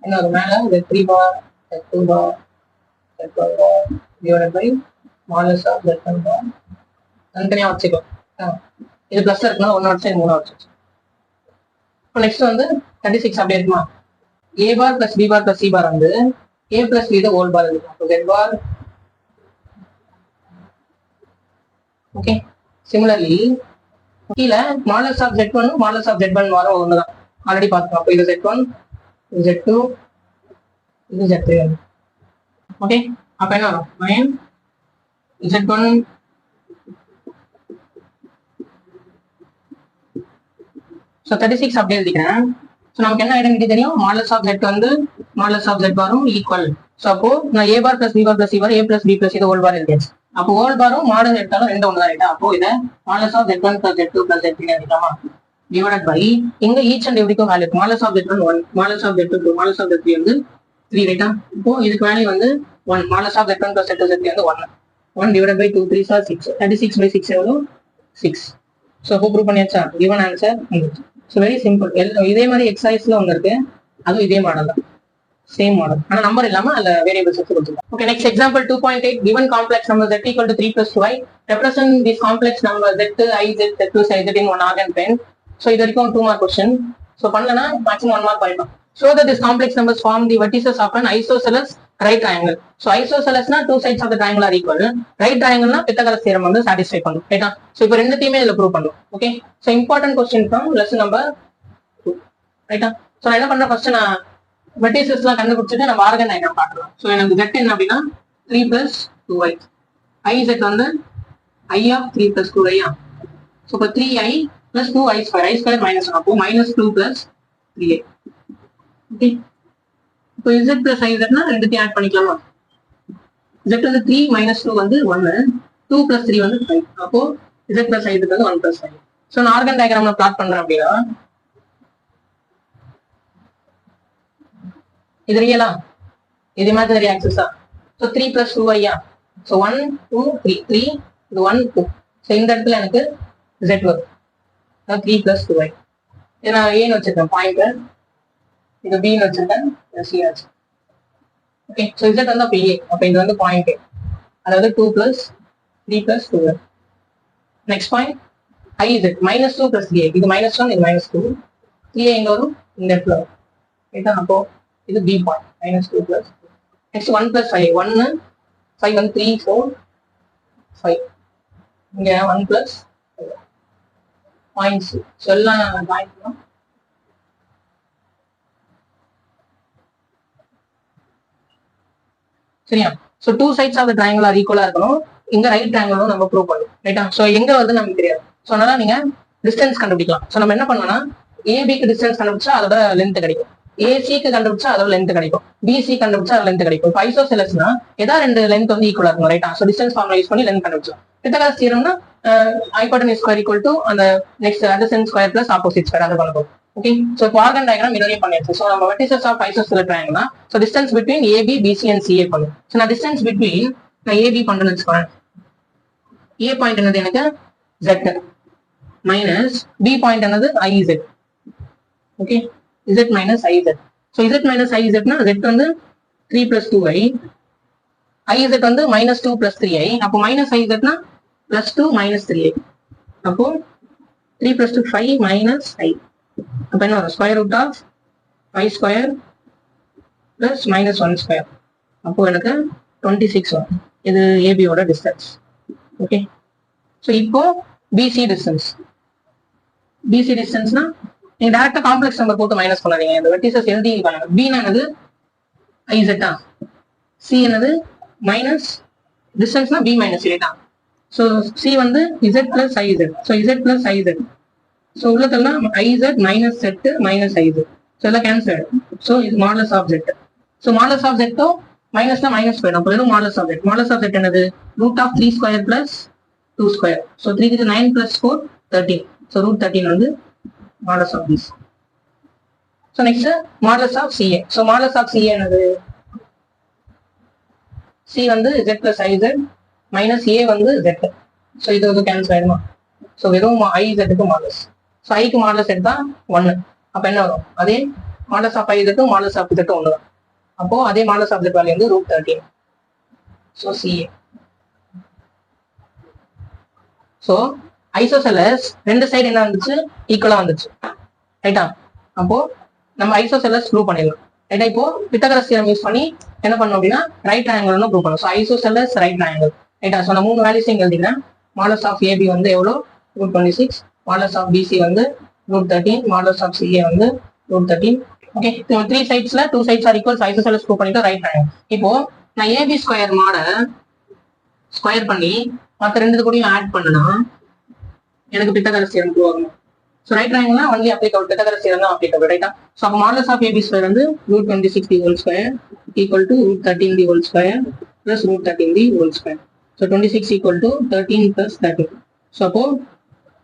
Speaker 1: என்ன ஒரு மேல Z3 bar Z2 bar Z1 bar divided by modulus of Z1 bar தனித்தனியா வச்சுக்கோ. இது பிளஸ்ல இருக்குன்னா 1 வச்சு 3 வச்சு. இப்போ நெக்ஸ்ட் வந்து 36 அப்படியே இருக்குமா? A bar plus B bar plus C bar வந்து A plus B the whole bar இருக்கும். அப்போ Z bar ஓகே. சிமிலர்லி கீழே modulus of Z1 modulus of Z1 வரும் ஒண்ணுதான் ஆல்ரெடி பார்த்தோம். அப்போ இது Z1 இது Z2 இது Z3 ஓகே. அப்போ என்ன வரும் 9 Z1 ஸோ 36 அப்படியே எழுதிக்கிறேன். ஸோ நமக்கு என்ன ஐடென்டிட்டி தெரியும் மாடல்ஸ் ஆஃப் Z வந்து மாடல்ஸ் ஆஃப் Z பாரும் ஈக்குவல். ஸோ அப்போ நான் A bar plus B bar plus C bar A plus B plus இது ஹோல் பார் எழுதியாச்சு. அப்போ ஹோல் பாரும் மாடல் எடுத்தாலும் ரெண்டு ஒன்று தான் ரைட்டா? அப்போ இதை modulus of Z1 plus Z2 plus Z3 எழுதிக்கலாமா? டிவைடட் பை இங்க ஈச் அண்ட் எவ்ரிக்கும் value modulus of Z1 1 modulus of Z2 2 modulus of Z3 வந்து 3 ரைட்டா? இப்போ இதுக்கு வேல்யூ வந்து 1 modulus of Z1 plus Z2 Z3 வந்து 1 டிவைடட் பை 2 3 சார் 6 36 by 6 எவ்வளோ 6. ஸோ அப்போ ப்ரூவ் பண்ணியாச்சா? கிவன் ஆன்சர் வந்துச்சு. So very simple. இதே மாதிரி எக்ஸசைஸ்ல ஒன்று இருக்கு, அதுவும் இதே மாடல் தான், சேம் மாடல். ஆனால் நம்பர் இல்லாமல் அதில் வேரியபிள்ஸ் வச்சு கொடுத்துருக்கோம். Okay next example 2.8 given complex number z equal to 3 plus 2i represent this complex number z I z z plus I z in one organ plane. So இது வரைக்கும் 2 mark question. So பண்ணலன்னா maximum 1 mark படிப்போம். Show that this complex numbers form the vertices of an isosceles right triangle. So isosceles na two sides of the triangle are equal. Right triangle na Pythagoras theorem வந்து satisfy பண்ணும் ரைட்டா? So இப்போ ரெண்டுத்தையுமே இதில் prove பண்ணும். Okay so important question from lesson number 2 ரைட்டா? So நான் என்ன பண்றேன் ஃபர்ஸ்ட் நான் வெர்டிசஸ்லாம் கண்டுபிடிச்சிட்டு நம்ம ஆர்கன் டயக்ராம் காட்டுறோம். ஸோ எனக்கு z என்ன அப்படின்னா 3 plus 2i iz வந்து i of 3 plus 2i. So இப்போ 3i plus 2i square minus 1 அப்போ minus 2 plus 3i. ஓகே இப்போ z plus iz னா ரெண்டுத்தையும் ஆட் பண்ணிக்கலாமா? z வந்து 3 minus 2 வந்து 1 2 plus 3 வந்து 5. அப்போ z plus i வந்து 1 plus 5. ஸோ நான் ஆர்கன் டயக்ராம்ல பிளாட் பண்றேன் அப்படின்னா இது ரியலா, இது இமேஜினரி ஆக்சிஸா? So 3 plus 2i. ஸோ 1 2 3 3 இது 1 2. ஸோ இந்த இடத்துல எனக்கு z வரும் 3 plus 2i. இதை நான் ஏன்னு வச்சிருக்கேன் பாயிண்டர், இது பின்னு வச்சிருக்கேன், சி ஆச்சு. ஓகே, ஸோ z வந்து அப்போ ஏ, அப்போ இது வந்து பாயிண்ட் ஏ, அதாவது 2 plus 3 plus 2. Next point iz minus 2 plus 3i. இது -1, இது -2. 3i எங்க வரும்? இந்த இடத்துல வரும். ரைட்டா? அப்போ இது B point -2 plus. Next 1 plus 5. 1 5 வந்து 3 4 5. இங்க 1 plus பாயிண்ட்ஸ். ஸோ எல்லாம் பாயிண்ட் தான். சரியா? So 2 sides of the triangle are ஈக்குவலா இருக்கணும். இங்க ரைட் ட்ரையாங்கிளும் நம்ம ப்ரூவ் பண்ணணும். ரைட்டா? ஸோ எங்க வந்து நமக்கு தெரியாது. ஸோ அதனால நீங்க டிஸ்டன்ஸ் கண்டுபிடிக்கலாம். ஸோ நம்ம என்ன பண்ணோம்னா ஏபிக்கு டிஸ்டன்ஸ் கண்டுபிடிச்சா அதோட லென்த் கிடைக்கும், ஏசிக்கு கண்டுபிடிச்சா அதோட லென்த் கிடைக்கும், பிசி கண்டுபிடிச்சா அதோட லென்த் கிடைக்கும். இப்போ ஐசோசெலஸ்னா ஏதாவது ரெண்டு லென்த் வந்து ஈக்குவலா இருக்கும். ரைட்டா? ஸோ டிஸ்டன்ஸ் ஃபார்முலா யூஸ் பண்ணி லென்த் கண்டுபிடிச்சோம். பித்தகாரஸ் தியரம்னா ஹைபோடெனியூஸ் ஸ்கொயர் ஈக்குவல் டு அந்த next adjacent square plus opposite square, அதை பண்ண போகும். ஓகே, ஸோ இப்போ ஆர்கன் டயக்ராம் இதுவரையும் பண்ணியாச்சு. ஸோ நம்ம வெர்டிசஸ் ஆஃப் ஐசோசெலஸ் ட்ரையாங்கிள்னா so distance between AB BC and CA பண்ணும். ஸோ நான் டிஸ்டன்ஸ் பிட்வீன் நான் ஏபி பண்ணுன்னு வச்சுக்கோங்க. ஏ பாயிண்ட் என்னது எனக்கு z மைனஸ் பி பாயிண்ட் என்னது iz. Okay, z minus iz. So z minus izனா z வந்து 3 plus 2i, iz வந்து -2 plus 3i. அப்போ மைனஸ் izனா +2 minus 3i. அப்போ 3 plus 2 5 minus i. அப்போ என்ன வரும்? Square root of 5 square plus -1 square. அப்போ எனக்கு 26 வரும். இது ஏபியோட டிஸ்டன்ஸ். ஓகே, ஸோ இப்போ பிசி டிஸ்டன்ஸ். பிசி டிஸ்டன்ஸ்னா நீங்க டேரக்டா காம்ப்ளெக்ஸ் நம்பர் போட்டு மைனஸ் பண்ணாதீங்க. இந்த வெர்டிசஸ் எழுதி பண்ணுங்க. பி என்னது ஐசெட்டா, சி என்னது மைனஸ் டிஸ்டன்ஸ்னா பி மைனஸ் ரைட்டா. ஸோ சி வந்து z plus i z. So z plus i z. So உள்ளதெல்லாம் i z minus z minus i z. So எல்லாம் கேன்சல். ஸோ இது modulus of z. So modulus of ஜெட்டோ மைனஸ்னா மைனஸ் போயிடும். அப்போ வெறும் modulus of z. Modulus of z என்னது? Root of 3 square plus 2 square. So 3 க்கு 9 plus 4 13. ஸோ ரூட் 13 வந்து modulus of this. So next modulus of CA. So modulus of CA என்னது? C வந்து z plus i z minus A வந்து z. So இது வந்து cancel ஆயிடுமா? So வெறும் ஐசெட்டுக்கு மாடலஸ். ஸோ ஐக்கு மாடலஸ் எடுத்தா 1. அப்போ என்ன வரும்? அதே மாடலஸ் ஆஃப் ஐசெட்டும் மாடலஸ் ஆஃப் இசெட்டும் 1 தான். அப்போ அதே மாடலஸ் ஆஃப் ஜெட் வேல்யூ வந்து root 13. So CA. So isosceles ரெண்டு சைடு என்ன வந்துச்சு? ஈக்குவலா வந்துச்சு. ரைட்டா? அப்போ நம்ம ஐசோசெலஸ் ப்ரூவ் பண்ணிடலாம். ரைட்டா? இப்போ பித்தகரஸ் தியரம் யூஸ் பண்ணி என்ன பண்ணோம் அப்படின்னா ரைட் ட்ரையாங்கிள்னு ப்ரூவ் பண்ணோம். So isosceles right triangle. ரைட்டா? ஸோ நான் 3 வேல்யூஸ் இங்கே எழுதிக்கிறேன். மாடலஸ் ஆஃப் ஏபி வந்து எவ்வளோ? ரூட் 26. மாடலஸ் ஆஃப் பிசி வந்து ரூட் 13. மாடலஸ் ஆஃப் சிஏ வந்து ரூட் 13. ஓகே, 3 சைட்ஸ்ல 2 sides are equal. Isosceles prove பண்ணிட்டு ரைட் ட்ரையாங்கிள். இப்போ நான் ஏபி ஸ்கொயர் மாட ஸ்கொயர் பண்ணி மற்ற ரெண்டு கூடயும் ஆட் பண்ணுனா எனக்கு பித்தகரஸ் தியரம் ப்ரூவ் ஆகும். ஸோ ரைட் ட்ரையாங்கிள்னா ஒன்லி அப்ளிகபிள், பித்தகரஸ் தியரம் தான் அப்ளிகபிள். ரைட்டா? ஸோ அப்போ மாடலஸ் ஆஃப் ஏபி ஸ்கொயர் வந்து root 26 the whole square equal to root 13 the whole square plus root 13 the whole square. So 26 equal to 13 plus 13. So அப்போ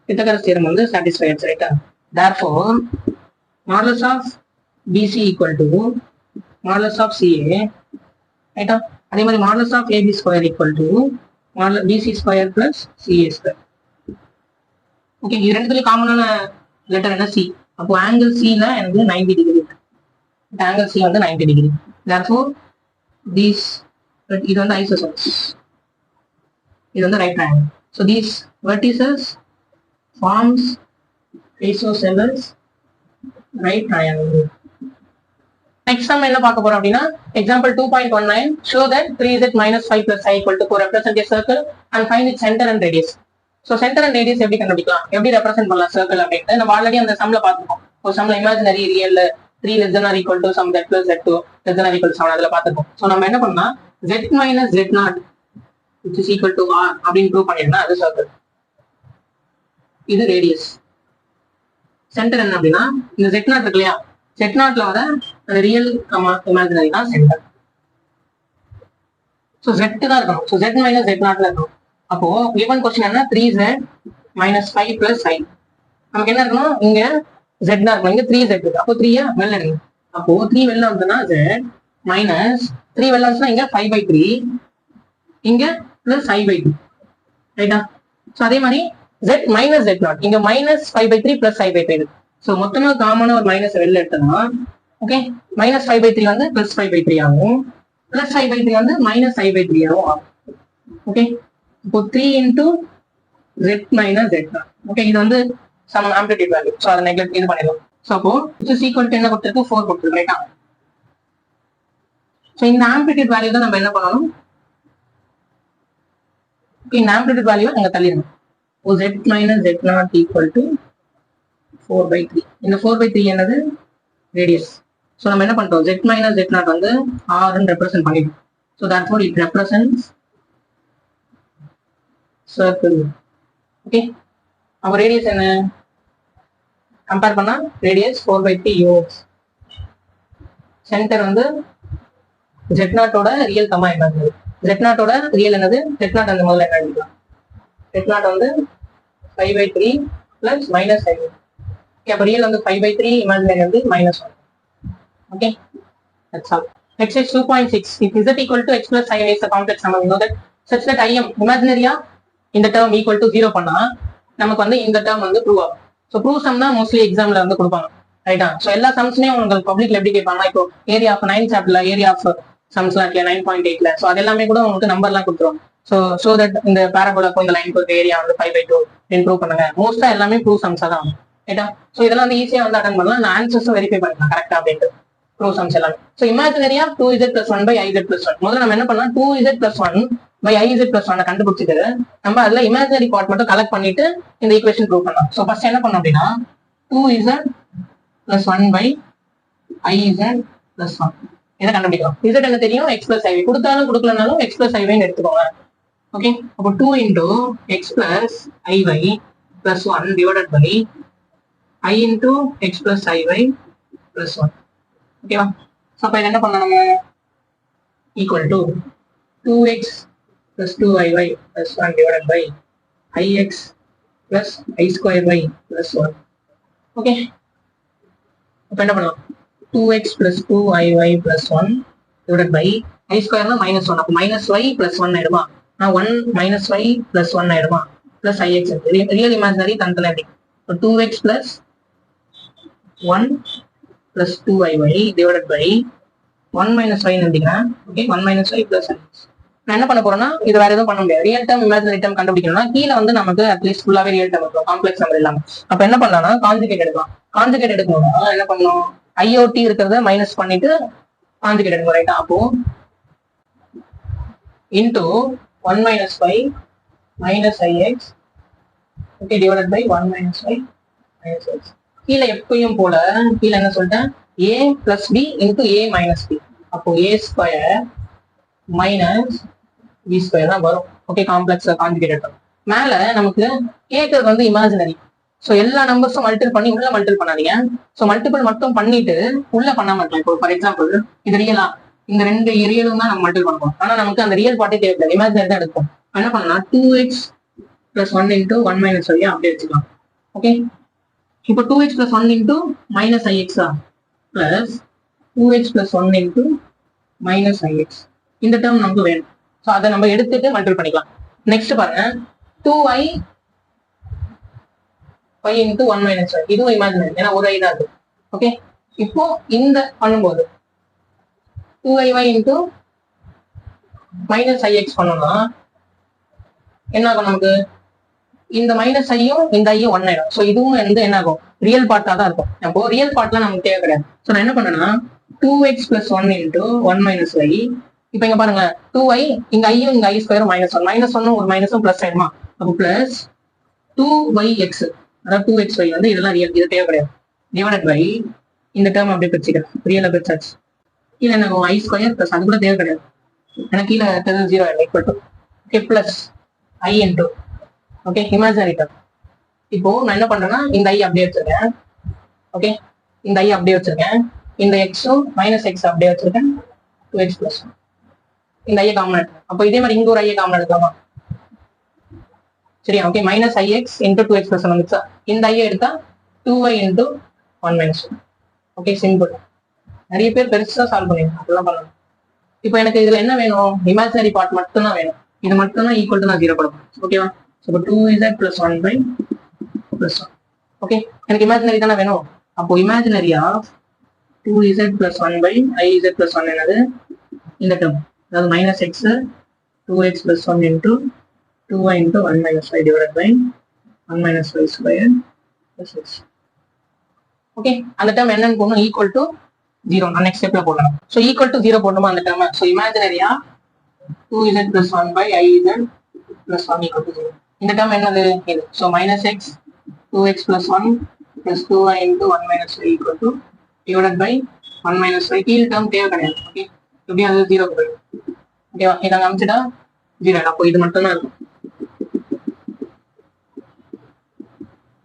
Speaker 1: Pythagoras theorem வந்து satisfy ஆயிடுச்சு. ரைட்டா? Therefore modulus of BC equal to modulus of CA. ரைட்டா? அதே மாதிரி modulus of AB square equal to BC square plus CA square. Okay, இது ரெண்டுத்துலயும் காமனான லெட்டர் என்ன? சி. அப்போ ஆங்கிள் சில எனக்கு 90 டிகிரி. ஆங்கிள் சி வந்து 90 டிகிரி. தேர்ஃபோர் தீஸ் இது வந்து ஐசோசெலஸ், இது வந்து right triangle. So these vertices forms isosceles right triangle. Next நம்ம என்ன பார்க்க போறோம் அப்படின்னா example 2.19 show that 3z minus 5 plus i equal to 4 represent a circle and find its center and radius. So centre and radius எப்படி கண்டுபிடிக்கலாம், எப்படி represent பண்ணலாம் circle அப்படின்ட்டு நம்ம ஆல்ரெடி அந்த சம்ல பார்த்துருக்கோம். ஒரு சம்ல imaginary real 3 less than or equal to some z plus z2 less than or equal to 7 அதில் பார்த்துருக்கோம். ஸோ நம்ம என்ன பண்ணா z minus z0 which is equal to r அப்படின்னு ப்ரூவ் பண்ணிருந்தா அது சர்க்கிள். இது ரேடியஸ். சென்டர் என்ன அப்படின்னா இந்த z0 இருக்கு இல்லையா, z0ல வர ரியல் இமேஜினரி தான் சென்டர். ஸோ z தான் இருக்கணும். ஸோ z minus z0ல இருக்கணும். அப்போ given கொஸ்டின் என்ன 3z minus 5 plus I. நமக்கு என்ன இருக்கணும், இங்க z தான் இருக்கணும், இங்க 3z இருக்கு. அப்போ 3 வெளில எடுங்க. அப்போ 3 வெளில வந்துன்னா z minus 3 வெளில வந்துச்சுன்னா இங்க 5/3, இங்க plus I/2, ரைட்டா? ஸோ அதே மாதிரி z minus z0, இங்க minus 5/3 plus I/3. ஸோ மொத்தமா காமனா ஒரு மைனஸ் வெளில எடுத்தோம்னா ஓகே, minus 5/3 வந்து plus 5/3 ஆகும், plus 5/3 வந்து minus I/3 ஆகும். ஓகே, இப்போ 3 into z minus z0. Okay, இது வந்து சம் ஆம்ப்ளிட்யூட் வேல்யூ. ஸோ அதை நெக்லெக்ட் இது பண்ணிடலாம். ஸோ அப்போ இட்ஸ் ஈக்குவல் டு என்ன கொடுத்துருக்கு, 4 கொடுத்துருக்கு, ரைட்டா? ஸோ இந்த ஆம்ப்ளிட்யூட் வேல்யூ தான் நம்ம என்ன பண்ணணும், இந்த ஆம்ப்ளிட்யூட் வேல்யூ அங்க தள்ளிடணும். z minus z0 equal to 4/3. இந்த 4/3 என்னது, ரேடியஸ். ஸோ நம்ம என்ன பண்றோம், z minus z0 வந்து r ன்னு ரெப்ரசென்ட் பண்ணிடும். So therefore it represents circle. Okay, அப்ப ரேடியஸ் என்ன கம்பேர் பண்ணா, ரேடியஸ் 4/3 units. சென்டர் வந்து z0 ஓட ரியல் கமா என்னது, z0 ஓட ரியல் என்னது, z0 அந்த முதல்ல என்ன எழுதிக்கலாம், z0 வந்து 5/3 plus minus 5. ஓகே, அப்ப ரியல் வந்து 5/3, இமேஜினரி வந்து -1. Okay, that's all. Exercise 2.6. If z equal to x plus I is a complex number, we know that such that I am imaginary இந்த term equal to 0 பண்ணா நமக்கு வந்து இந்த term வந்து prove ஆகும். ஸோ ப்ரூவ் சம் தான் mostly எக்ஸாம்ல வந்து கொடுப்பாங்க, ரைட்டா? ஸோ எல்லா சம்ஸ்மே உங்களுக்கு பப்ளிக்ல எப்படி கேட்பாங்க, இப்போ ஏரியா ஆஃப் 9 சாப்டர்ல ஏரியா ஆஃப் சம்ஸ்லாம் இருக்கு 9.8ல. ஸோ அது எல்லாமே கூட உங்களுக்கு நம்பர்லாம் கொடுத்துருவாங்க. ஸோ தட் இந்த பேராபோலாக்கும் இந்த லைன் பொறுத்த ஏரியா வந்து 5/2 ப்ரூவ் பண்ணுங்க. மோஸ்டா எல்லாமே ப்ரூவ் சம்ஸா தான், ரைட்டா? ஸோ இதெல்லாம் வந்து ஈஸியா வந்து அட்டன் பண்ணலாம், அந்த ஆன்சர்ஸும் வெரிஃபை பண்ணிக்கலாம் கரெக்டா அப்படின்ட்டு. ப்ரூவ் சம்ஸ் எல்லாமே. ஸோ இமேஜினரியா 2z + 1 / iz + 1. முதல்ல நம்ம என்ன பண்ணலாம், 2z + 1 / iz + 1 கண்டுபிடிச்சிட்டு நம்ம அதுல இமேஜினரி பார்ட் மட்டும் கலெக்ட் பண்ணிட்டு இந்த ஈக்குவேஷன் ப்ரூவ் பண்ணலாம். ஸோ ஃபர்ஸ்ட் என்ன பண்ணோம் அப்படின்னா 2z + 1 / iz + 1 இதை கண்டுபிடிக்கலாம். z என்ன தெரியும், x + iv. கொடுத்தாலும் கொடுக்கலனாலும் x + iv எடுத்துக்கோங்க. ஓகே, அப்போ 2 × x + iy + 1 divided by I into x plus iy plus 1. ஓகேவா? ஸோ அப்போ இது என்ன பண்ணணும், equal to 2x plus 2iy plus 1 divided by ix plus i² plus 1. Okay, அப்போ என்ன பண்ணலாம், 2x plus 2iy plus 1 divided by i² னா -1. அப்போ -y plus 1 ஆயிடுமா, 1 - y plus 1 ஆயிடுமா, plus ix. ரியல் இமேஜினரி தந்தல எப்படி, 2x plus 1 plus 2iy divided by 1 - y எழுதிக்கிறேன். Okay, 1 - y plus ix. நான் என்ன பண்ண போறேன்னா, இது வேற எதுவும் பண்ண முடியாது. ரியல் டேர்ம் இமேஜினரி டேர்ம் கண்டுபிடிக்கணும்னா கீழே வந்து நமக்கு அட்லீஸ்ட் ஃபுல்லாவே ரியல் டேர்ம் இருக்கும், காம்ப்ளெக்ஸ் நம்பர் இல்லாம. அப்ப என்ன பண்ணலாம்னா கான்ஜுகேட் எடுக்கலாம். கான்ஜுகேட் எடுக்கணும்னா என்ன பண்ணணும், IOT இருக்கிறத மைனஸ் பண்ணிட்டு கான்ஜுகேட் எடுக்கணும், ரைட்டா? அப்போ into 1 - y minus ix okay divided by 1 - y minus x. கீழே எப்பயும் போல கீழே என்ன சொல்லிட்டேன், a plus b into a minus b. அப்போ a² minus b² தான் வரும். Okay, complex conjugate. மேல நமக்கு கேட்கறது வந்து இமேஜினரி. ஸோ எல்லா நம்பர்ஸும் மல்டிபிள் பண்ணி உள்ள மல்டிபிள் பண்ணாதீங்க. ஸோ மல்டிபிள் மட்டும் பண்ணிட்டு உள்ள பண்ண மாட்டோம். இப்போ ஃபார் எக்ஸாம்பிள் இது ரியலா, இந்த 2 ரியலும் தான் நம்ம மல்டிபிள் பண்ணுவோம். ஆனா நமக்கு அந்த ரியல் பார்ட்டே தேவையில்லை, இமேஜினரி தான் எடுப்போம். என்ன பண்ணலாம், 2x plus 1 into 1 - y அப்படியே வச்சுக்கலாம். ஓகே, இப்போ 2x plus 1 into minus ix plus 2x plus 1 into minus ix. இந்த டேர்ம் நமக்கு வேணும். ஸோ அதை நம்ம எடுத்துட்டு மல்டிபிள் பண்ணிக்கலாம். நெக்ஸ்ட் பாருங்க, 2y into 1 - y. இதுவும் இமேஜினரி, ஏன்னா ஒரு ஐ தான் இருக்கு. ஓகே, இப்போ இந்த பண்ணும்போது 2iy into minus ix பண்ணோம்னா என்ன ஆகும், நமக்கு இந்த மைனஸ் ஐயும் இந்த ஐயும் 1 ஆயிடும். ஸோ இதுவும் வந்து என்ன ஆகும், ரியல் பார்ட்டா தான் இருக்கும். அப்போ ரியல் பார்ட்லாம் நமக்கு தேவை கிடையாது. ஸோ நான் என்ன பண்ணேன்னா 2x plus 1 into 1 minus y. இப்போ இங்க பாருங்க 2y, இங்க ஐயும் இங்க i² -1 -1 ஒரு மைனஸும் பிளஸ் ஆயிடுமா. அப்போ பிளஸ் 2yx, அதாவது 2xy வந்து இதெல்லாம் ரியல், இது தேவை கிடையாது. டிவைடட் பை இந்த டேர்ம் அப்படியே பிரிச்சுக்கிறேன், ரியலை பிரிச்சாச்சு. கீழே என்ன i² பிளஸ், அது கூட தேவை கிடையாது, எனக்கு கீழே 0 equal to okay plus i into okay imaginary term. இப்போ நான் என்ன பண்றேன்னா இந்த ஐ அப்படியே வச்சிருக்கேன். ஓகே, இந்த ஐ அப்படியே வச்சிருக்கேன், இந்த எக்ஸும் -x அப்படியே வச்சிருக்கேன், 2x plus 1. இந்த ஐயை காமன் எடுக்கணும். அப்போ இதே மாதிரி இங்க ஒரு ஐயை காமன் எடுக்கலாமா, சரியா? Okay, minus ix into 2x plus 1 வந்துச்சா? இந்த ஐ எடுத்தா 2y into 1 minus 1. Okay, simple. நிறைய பேர் பெருசா சால்வ் பண்ணிருக்கோம், அதெல்லாம் பண்ணணும். இப்போ எனக்கு இதுல என்ன வேணும்? இமேஜினரி பார்ட் மட்டும் தான் வேணும். இது மட்டும் தான் ஈக்குவல் டு நான் 0 கொடுப்பேன். ஓகேவா? இப்போ 2z plus 1 by plus 1. Okay, எனக்கு இமேஜினரி தானே வேணும். அப்போ imaginary of 2z plus 1 by iz plus 1 என்னது? இந்த டேர்ம், அதாவது minus x 2x plus 1 into 2y into 1 minus 5 divide by 1 minus 5 square plus x. Okay, அந்த டேர்ம் என்னன்னு போடணும்? Equal to 0. நான் நெக்ஸ்ட் ஸ்டெப்ல போடணும். ஸோ ஈக்குவல் டு 0 போடணுமா அந்த டேர்ம்? ஸோ இமேஜினரியா 2z plus 1 by iz plus 1 equal to 0. இந்த டேர்ம் என்னது? இது. So minus x 2x plus 1 plus 2y into 1 minus 5 equal to divide by 1 minus 5. கீழ் டேர்ம் தேவை கிடையாது. ஓகே, எப்படியும் அது 0 போயிடும். ஓகேவா? இதை அமைச்சிட்டா 0. அப்போ இது மட்டும் தான் இருக்கும்.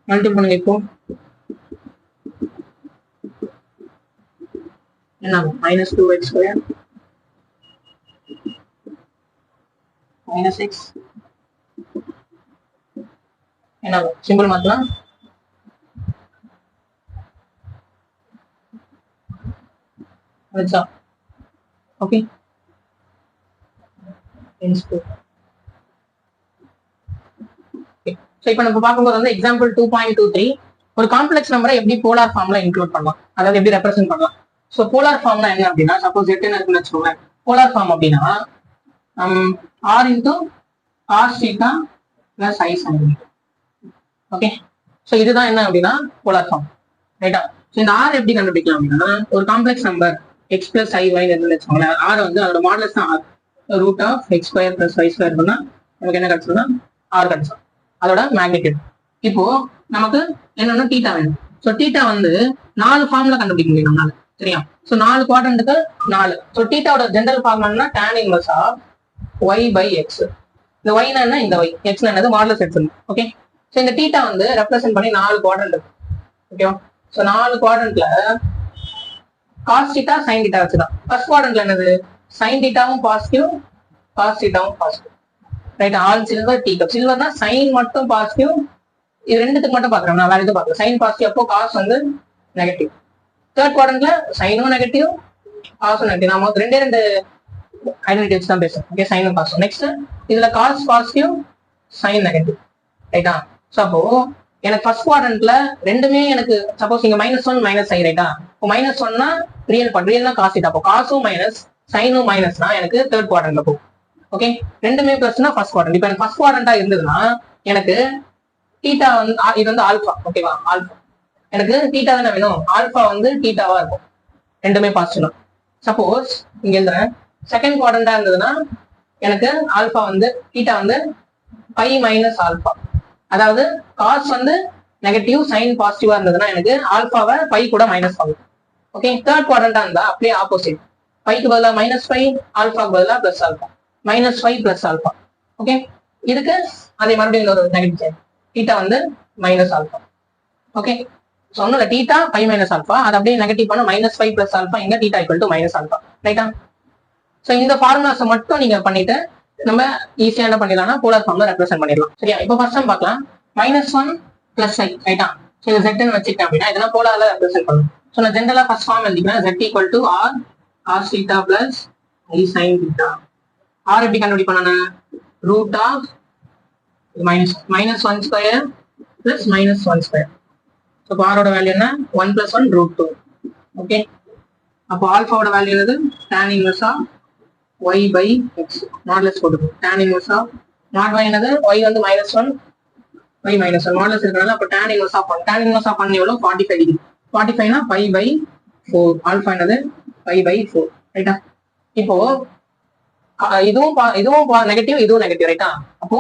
Speaker 1: மல்டிபிள் பண்ணுங்க. இப்போ என்ன ஆகும்? Minus 2x square minus X என்ன ஆகும்? சிம்பிள் மாத்தலாம். ஓகே, ஸோ இப்போ நம்ம பார்க்கும்போது வந்து எக்ஸாம்பிள் 2.23 ஒரு காம்ப்ளெக்ஸ் நம்பரை எப்படி போலார் ஃபார்ம்ல இன்க்ளூட் பண்ணலாம், அதாவது எப்படி ரெப்ரசென்ட் பண்ணலாம். ஸோ போலார் ஃபார்ம்னா என்ன அப்படின்னா, சப்போஸ் எட்டுன்னு இருக்குன்னு வச்சுக்கோங்க. போலார் ஃபார்ம் அப்படின்னா r into cos theta plus i sine. Okay, so இதுதான் என்ன அப்படின்னா போலார் ஃபார்ம், ரைட்டா? ஸோ இந்த ஆர் எப்படி கண்டுபிடிக்கலாம் அப்படின்னா, ஒரு complex number x plus i y இருந்து வச்சுக்கோங்களேன். ஆர் வந்து அதோட மாடலஸ் தான் r. Root of x square plus y square பண்ணா நமக்கு என்ன கிடைச்சதுன்னா ஆர் கிடைச்சோம், அதோட மேக்னிடியூட். இப்போ நமக்கு என்னன்னா தீட்டா வேணும். ஸோ தீட்டா வந்து 4 ஃபார்ம்ல கண்டுபிடிக்க முடியும் நம்மளால, சரியா? ஸோ 4 குவாட்ரண்ட்டுக்கு 4. ஸோ தீட்டாவோட ஜென்ரல் ஃபார்ம் என்ன? tan inverse of y by x. இந்த ஒய்னா என்ன? இந்த ஒய். எக்ஸ்னா என்னது? Modulus x. ஓகே, ஸோ இந்த தீட்டா வந்து ரெப்ரசென்ட் பண்ணி 4 குவாட்ரண்ட் இருக்கு. ஓகேவா? ஸோ 4 குவாட்ரண்ட்ல காஸ் தீட்டா சைன் தீட்டா வச்சுதான். ஃபர்ஸ்ட் குவாட்ரண்ட்ல என்னது? சைன் தீட்டாவும் பாசிட்டிவ், காஸ் தீட்டாவும் positive, right? All silver tea cup. சில்வர்னா சைன் மட்டும் பாசிட்டிவ், இது ரெண்டுத்துக்கு மட்டும் பாக்குறேன், நான் வேற எதுவும் பாக்கல. சைன் பாசிட்டிவ், அப்போ காஸ் வந்து நெகட்டிவ். தேர்ட் குவாட்ரண்ட்ல சைனும் நெகட்டிவ், காசும் நெகட்டிவ். நாம ரெண்டு ஐடென்டிட்டிஸ் தான் பேசுறோம். ஓகே, சைனும் காசும். நெக்ஸ்ட் இதுல காஸ் பாசிட்டிவ், சைன் நெகட்டிவ், ரைட்டா? ஸோ அப்போ எனக்கு ஃபர்ஸ்ட் குவாட்ரண்ட்ல ரெண்டுமே எனக்கு சப்போஸ் இங்க -1 -i, ரைட்டா? இப்போ -1னா ரியல் பார்ட், ரியல்னா காஸ் தீட்டா. அப்போ காசும் மைனஸ் சைனும் மைனஸ்னா எனக்கு தேர்ட் குவாட்ரண்ட்ல போகும். ஓகே, ரெண்டுமே பிளஸ்னா ஃபர்ஸ்ட் குவாட்ரண்ட். இப்போ எனக்கு ஃபர்ஸ்ட் குவாட்ரண்டா இருந்ததுன்னா எனக்கு தீட்டா வந்து இது வந்து ஆல்பா. ஓகேவா? ஆல்பா எனக்கு தீட்டா தானே வேணும். ஆல்பா வந்து தீட்டாவா இருக்கும், ரெண்டுமே பாசிட்டிவ். சப்போஸ் இங்க இந்த செகண்ட் குவாட்ரண்டா இருந்ததுன்னா எனக்கு ஆல்பா வந்து தீட்டா வந்து பை மைனஸ் ஆல்பா, அதாவது காஸ் வந்து நெகட்டிவ், சைன் பாசிட்டிவா இருந்ததுன்னா எனக்கு ஆல்பாவை பை கூட மைனஸ் ஆகும். ஓகே, தேர்ட் குவாட்ரண்டா இருந்தா அப்படியே ஆப்போசிட். பைக்கு பதிலாக -5, ஆல்பாக்கு பதிலாக plus alpha, -5 plus alpha. Okay, இதுக்கு அதே மறுபடியும் ஒரு நெகட்டிவ் சைன், தீட்டா வந்து மைனஸ் ஆல்பா. ஓகே, சொன்னல தீட்டா பை மைனஸ் ஆல்பா, அது அப்படியே நெகட்டிவ் பண்ண -5 பிளஸ் ஆல்பா, இங்க theta equal to minus alpha, ரைட்டா? ஸோ இந்த ஃபார்முலாஸை மட்டும் நீங்க பண்ணிட்டு நம்ம ஈஸியா என்ன பண்ணிடலாம்னா போலார் ஃபார்ம்ல ரெப்ரசென்ட் பண்ணிடலாம், சரியா? இப்போ ஃபர்ஸ்ட் டைம் பார்க்கலாம். -1 பிளஸ் ஐ, ரைட்டா? ஸோ இது ஜெட்னு வச்சுக்கிட்டேன் அப்படின்னா இதெல்லாம் போலார்ல ரெப்ரசென்ட் பண்ணணும். ஸோ நான் ஜென்ரலா ஃபர்ஸ்ட் ஃபார்ம் எழுதிக்கிறேன். Z equal to r cos theta plus i sine theta. R எப்படி கண்டுபிடிப்பேன்? Root of -1 square plus -1 square. So ஆரோட வேல்யூ என்ன? 1 + 1 √2. ஓகே, அப்போ ஆல்பாவோட வேல்யூ என்னது? tan inverse of y by x. Modulus போட்டுக்கணும். tan inverse of mod y என்னது? y வந்து -1, y -1 மாடலஸ் இருக்கனால அப்போ tan inverse of 1. tan inverse of 1 எவ்வளோ? 45 டிகிரி. 45னா π/4. ஆல்பா என்னது? π/4, ரைட்டா? இப்போ இதுவும் நெகட்டிவ், இதுவும் நெகட்டிவ், ரைட்டா? அப்போ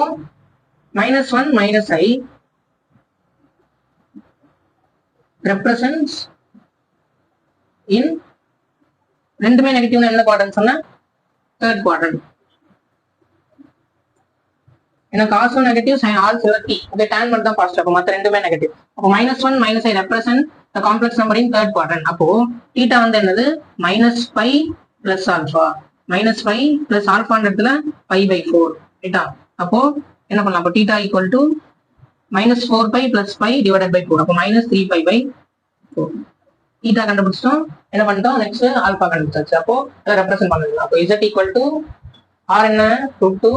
Speaker 1: -1 - i represents in ரெண்டுமே நெகட்டிவ்னா என்ன குவாட்ரண்ட் சொன்னா? Third quadrant. ஏன்னா காசும் negative, sine all silver T. Okay, tan மட்டும் தான் பாசிட்டிவ், அப்போ மற்ற ரெண்டுமே நெகட்டிவ். அப்போ -1 - i represent the complex number in third quadrant. அப்போ தீட்டா வந்து என்னது? -π பிளஸ் ஆல்பா. -π பிளஸ் ஆல்பான்ற இடத்துல π/4, ரைட்டா? அப்போ என்ன பண்ணலாம்? அப்போ theta equal to -4π + π divided by 4. அப்போ -3π/4. தீட்டா கண்டுபிடிச்சிட்டோம். என்ன பண்ணிட்டோம்? நெக்ஸ்ட் ஆல்பா கண்டுபிடிச்சாச்சு. அப்போ அதை ரெப்ரசென்ட் பண்ணிடலாம். அப்போ z ஈக்குவல் டு r என்ன √2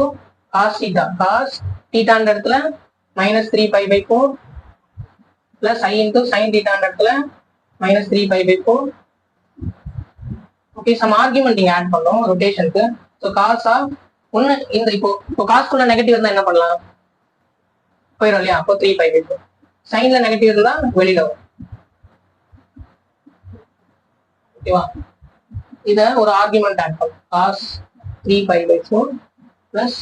Speaker 1: cos θ. cos θன்ற இடத்துல -3π/4 பிளஸ் i இன்டூ sin θன்ற இடத்துல -3π/4. ஓகே, சம் ஆர்குமெண்ட் நீங்க ஆட் பண்ணோம் ரொட்டேஷனுக்கு. ஸோ காஸ் ஆஃப் ஒன்னு இந்த இப்போ காஸ்குள்ள நெகட்டிவ் இருந்தா என்ன பண்ணலாம்? போயிடும் இல்லையா? அப்போ 3π/4. சைன்ல நெகட்டிவ் இருந்தா வெளியில வரும். ஓகேவா? இத ஒரு ஆர்குமெண்ட் ஆட் பண்ணும். Cos 3π/4 plus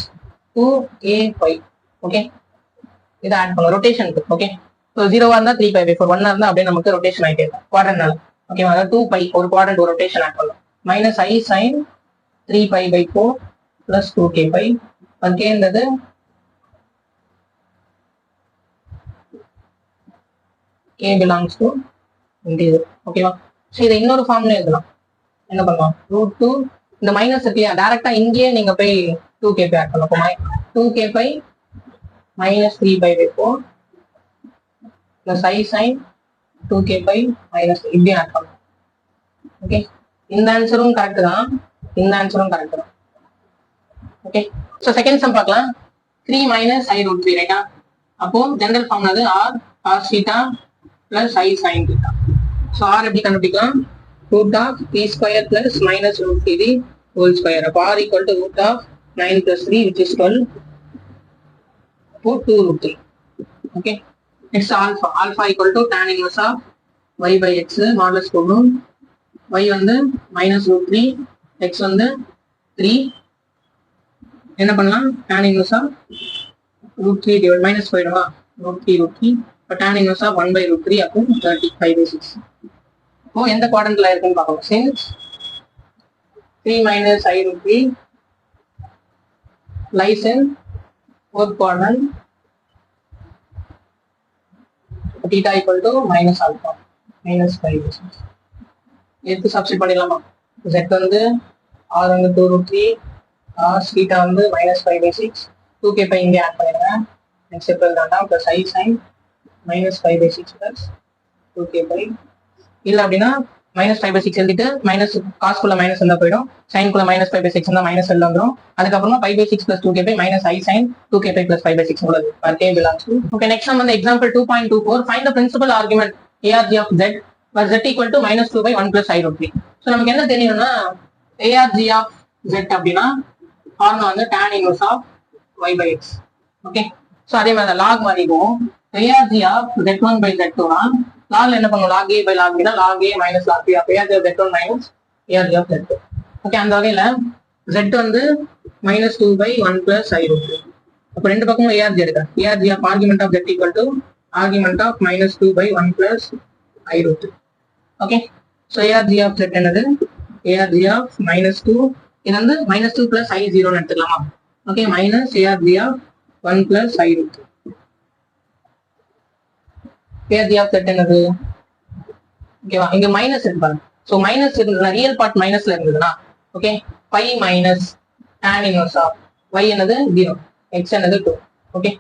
Speaker 1: 2a5. ஓகே, இதை ஆட் பண்ணும் ரொட்டேஷனுக்கு. ஓகே, ஸோ 0வா இருந்தா 3π/4, 1ஆ இருந்தா அப்படியே நமக்கு ரொட்டேஷன் ஆகிட்டே இருக்கும் குவாட்ரண்ட்னால. ஓகேவா? அதாவது 2π ஒரு குவாட்ரண்ட் ஒரு ரொட்டேஷன் ஆட் பண்ணும். -i sin 3π/4 plus 2kπ. அதுக்கே இருந்தது k belongs to integer. ஓகேவா? ஸோ இதை இன்னொரு ஃபார்ம்ல எழுதலாம். என்ன பண்ணலாம்? √2 இந்த மைனஸ் இருக்கு டைரக்டா இங்கேயே நீங்க போய் 2kπ ஆட் பண்ணலாம். 2kπ -3π/4 plus i sin 2kπ இப்படி ஆட் பண்ணலாம். ஓகே, இந்த ஆன்சரும் கரெக்ட் தான், இந்த ஆன்சரும் கரெக்ட் தான். ஓகே, ஸோ செகண்ட் சம் பார்க்கலாம். 3 - i√3 ரைட்டா? அப்போ ஜெனரல் ஃபார்ம் அது r cos θ plus i sin θ. So r எப்படி கண்டுபிடிக்கலாம்? √t² plus -√3 whole square. அப்போ r equal to √9 plus 3 which is 12. அப்போ 2√3. Okay, next alpha. Alpha equal to tan inverse of y/x modulus போடணும். y வந்து -√3, x வந்து 3. என்ன பண்ணலாம்? tan inverse of √3 divide minus போயிடுவா √3. இப்போ tan inverse of 1/√3 அப்போ 35/6. இப்போ எந்த குவாட்ரண்ட்ல இருக்குன்னு பார்க்கணும். since 3 - i√3 lies in fourth quadrant, θ equal to -α -5/6. எடுத்து சப்ஸ்டிட் பண்ணிடலாமா? z வந்து r வந்து 2√3, cos θ வந்து -5/6, 2kπ இங்கே ஆட் பண்ணிடுறேன். நெக்ஸ்ட் ஸ்டெப் எழுதாண்டா plus i sin -5/6 plus 2kπ. இல்லை அப்படின்னா -5/6 எழுதிட்டு மைனஸ் காஸ்குள்ள மைனஸ் இருந்தால் போயிடும், சைன்குள்ள -5/6 இருந்தால் மைனஸ் எழுத வந்துடும். அதுக்கப்புறமா 5/6 plus 2kπ -i sin 2kπ plus 5/6 உள்ளது. k belongs to. Okay, next நம்ம வந்து example 2.24. Find the principal argument arg of z where z equal to -2/1 plus i√3. So நமக்கு என்ன தெரியும்னா arg of z அப்படின்னா ஃபார்முலா வந்து tan inverse of y/x. Okay, so அதே மாதிரி லாக் மாறிக்கும். arg of z1/z2 னா லாக்ல என்ன பண்ணுவோம்? log a by log b னா log a minus log b. அப்போ arg of z1 minus arg of z2. Okay, அந்த வகையில z வந்து -2/1 plus i√3. அப்போ ரெண்டு பக்கமும் arg எடுக்கிறேன். arg of argument of z equal to argument of -2/1 plus i√3. Okay, so arg of z என்னது? arg of -2, இது வந்து -2 plus i0 எடுத்துக்கலாமா? Okay, minus arg of 1 plus i√3. arg of z என்னது? ஓகேவா? இங்க மைனஸ் இருக்கு பாருங்க. ஸோ மைனஸ் இருந்ததுன்னா ரியல் பார்ட் மைனஸ்ல இருந்ததுன்னா okay, π minus tan inverse of y என்னது 0, x என்னது 2. Okay,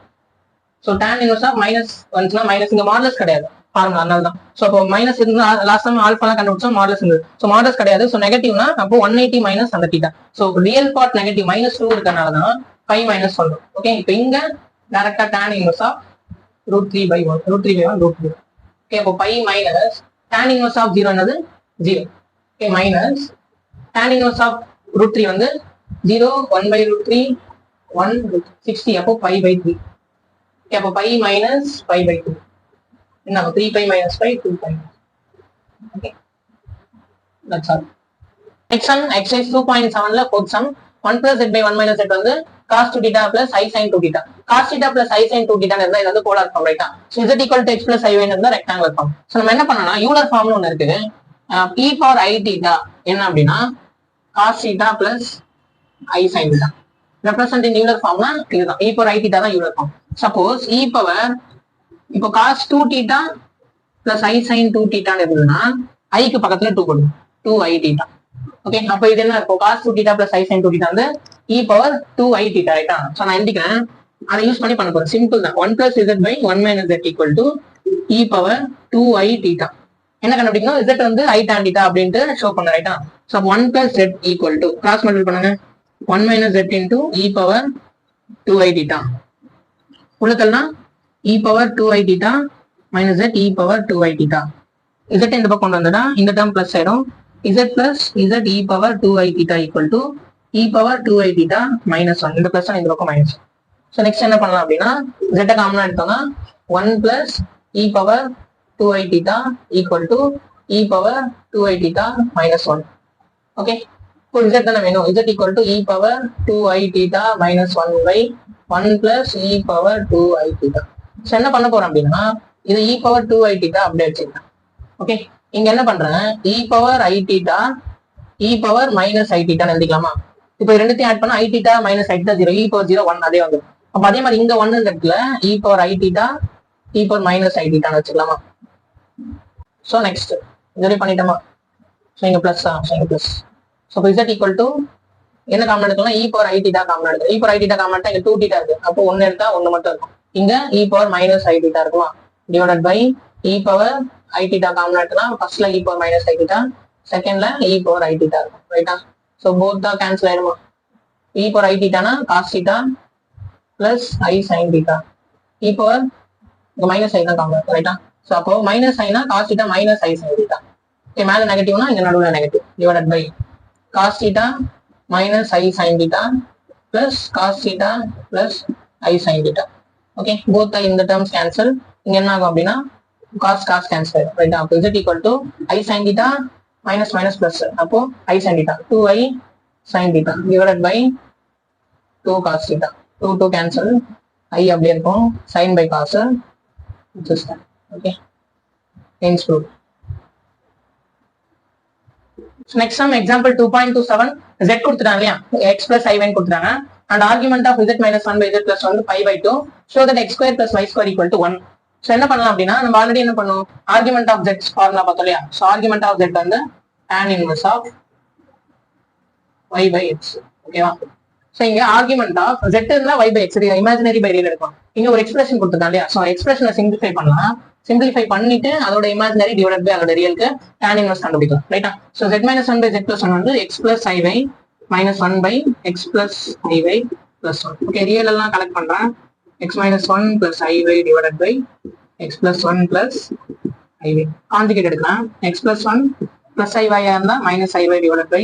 Speaker 1: so tan inverse of minus வந்துச்சுன்னா மைனஸ், இங்க மாடலஸ் கிடையாது ஃபார்முலா, அதனால தான். ஸோ அப்போ மைனஸ் இருந்தா லாஸ்ட் டைம் ஆல்ஃபாலாம் கண்டுபிடிச்சோம், மாடலஸ் இருந்தது. ஸோ மாடலஸ் கிடையாது. ஸோ நெகட்டிவ்னா அப்போ 180 மைனஸ் அந்த θ. ஸோ ரியல் பார்ட் நெகட்டிவ் -2 இருக்கனால தான் π மைனஸ் சொல்றோம். ஓகே, இப்போ இங்க டைரக்டா tan inverse of √3/1 √3/1 ஓகே, அப்போ π மைனஸ் tan inverse of 0 என்னது 0. Okay, minus tan inverse of √3 வந்து 0, 1/√3, 1 60. அப்போ π/3. ஓகே, அப்போ π மைனஸ் π/2 என்ன? 3π - 5 2π. Okay, that's all. Next sum exercise 2.7ல fourth sum. 1 plus z by 1 minus z வந்து cos 2θ plus i sin 2θ. cos θ plus i sin 2θ இருந்தா இது வந்து போலார் ஃபார்ம் ரைட்டா? So z equal to x plus i y இருந்தா rectangular form. So நம்ம என்ன பண்ணலாம்? யூலர் ஃபார்ம்னு ஒன்று இருக்குது. e power i θ என்ன அப்படின்னா cos θ plus i sin θ. Represent in Euler ஃபார்ம்னா இதுதான், e power i θ தான் Euler form. Suppose e power இப்போ cos 2θ plus i sin 2θ இருந்ததுன்னா ஐக்கு பக்கத்துல 2 கொடுக்கும், 2i θ. ஓகே, அப்போ இது என்ன இருக்கும்? cos 2θ plus i sin 2θ வந்து e power 2i θ ரைட்டா? ஸோ நான் எழுதிக்கிறேன் அதை யூஸ் பண்ணி பண்ண போறோம். சிம்பிள் தான். 1 plus z by 1 minus z equal to e power 2i theta. என்ன கண்டுபிடிக்கணும்? z வந்து i tan theta அப்படின்ட்டு ஷோ பண்ண ரைட்டா. So 1 plus z equal to cross multiple பண்ணுங்க 1 minus z into e power 2i theta. உள்ளத்தல்னா e power 2i theta minus z e power 2i theta. z இந்த பக்கம் கொண்டு வந்தா இந்த டேர்ம் பிளஸ் ஆயிடும். z plus z e power 2i theta equal to e power 2i theta minus 1. இந்த plus இந்த பக்கம் minus. So next என்ன பண்ணலாம் அப்படின்னா z காமனா எடுத்தோம்னா 1 plus e power 2i theta equal to e power 2i theta minus 1. Okay, இப்போ z தானே வேணும். z equal to e power 2i theta minus 1 by 1 plus e power 2i theta. So என்ன பண்ண போறோம் அப்படின்னா இது e power 2i theta அப்படியே வச்சுக்கலாம். ஓகே, இங்க என்ன பண்றேன் e power i theta e power minus i theta எழுதிக்கலாமா? இப்போ ரெண்டுத்தையும் ஆட் பண்ணா i theta minus i theta 0 e power 0 1 அதே வந்துடும். அப்ப அதே மாதிரி இங்க 1 இடத்துல e power i theta e power minus i theta வச்சுக்கலாமா? ஸோ நெக்ஸ்ட் இதுவரை பண்ணிட்டோமா? ஸோ இங்க பிளஸ் தான். ஸோ இங்க plus. So z equal to என்ன காமன் எடுக்கலாம்? e power i theta common எடுக்கலாம். e power i theta common எடுத்தா இங்க 2 theta இருக்கு. அப்போ 1 எடுத்தா 1 மட்டும் இருக்கும். இங்க e power minus i theta இருக்குமா? Divided by e power i theta common எடுத்தா ஃபர்ஸ்ட்ல e power minus i theta, செகண்ட்ல e power i theta இருக்கும். ரைட்டா? ஸோ போத் தான் கேன்சல் ஆயிடுமா? e power i theta னா cos theta plus i sin theta. e power இங்க minus i தான் காமன் இருக்கும். ரைட்டா? ஸோ அப்போ மைனஸ் i னா cos theta minus i sin theta. Okay, மேல நெகட்டிவ்னா இங்க நடுவுல negative. Divided by cos theta minus i sin theta plus cos theta plus i sin theta. Okay, both are in the terms cancel. இங்க என்ன ஆகும் அப்படின்னா cos cancel ஆயிடும். ரைட்டா? அப்போ z equal to i sin theta minus minus plus அப்போ i sin theta 2i sin theta divided by 2 cos theta. 2 cancel, i அப்படியே இருக்கும். sin by cos system. Okay, hence proof. Next sum example 2.27 z கொடுத்துட்டாங்க இல்லையா? x plus i1 கொடுத்துட்டாங்க and argument of z minus 1 by z plus 1 pi by 2 show that x square plus y square equal to 1. So என்ன பண்ணலாம் அப்படின்னா நம்ம already என்ன பண்ணுவோம்? Argument of z formula பார்த்தோம் இல்லையா? ஸோ ஆர்குமெண்ட் ஆஃப் z வந்து tan inverse of y by x. ஓகேவா? ஸோ இங்க ஆர்குமெண்ட் ஆஃப் z இருந்தா y by x imaginary by real எடுக்கும். இங்க ஒரு எக்ஸ்பிரஷன் கொடுத்துருக்காங்க இல்லையா? ஸோ எக்ஸ்பிரஷனை சிம்பிளிஃபை பண்ணலாம். சிம்பிளிஃபை பண்ணிட்டு அதோட இமேஜினரி டிவைட் பை அதோட ரியலுக்கு tan inverse கண்டுபிடிக்கலாம். ரைட்டா? So z minus 1 by z plus 1 வந்து x plus i y minus 1 by x plus i y plus 1. Okay, real எல்லாம் கலெக்ட் பண்றேன். x minus 1 plus i y divided by x plus 1 plus i y. Conjugate எடுக்கலாம். x plus 1 plus i y இருந்தா minus i y divided by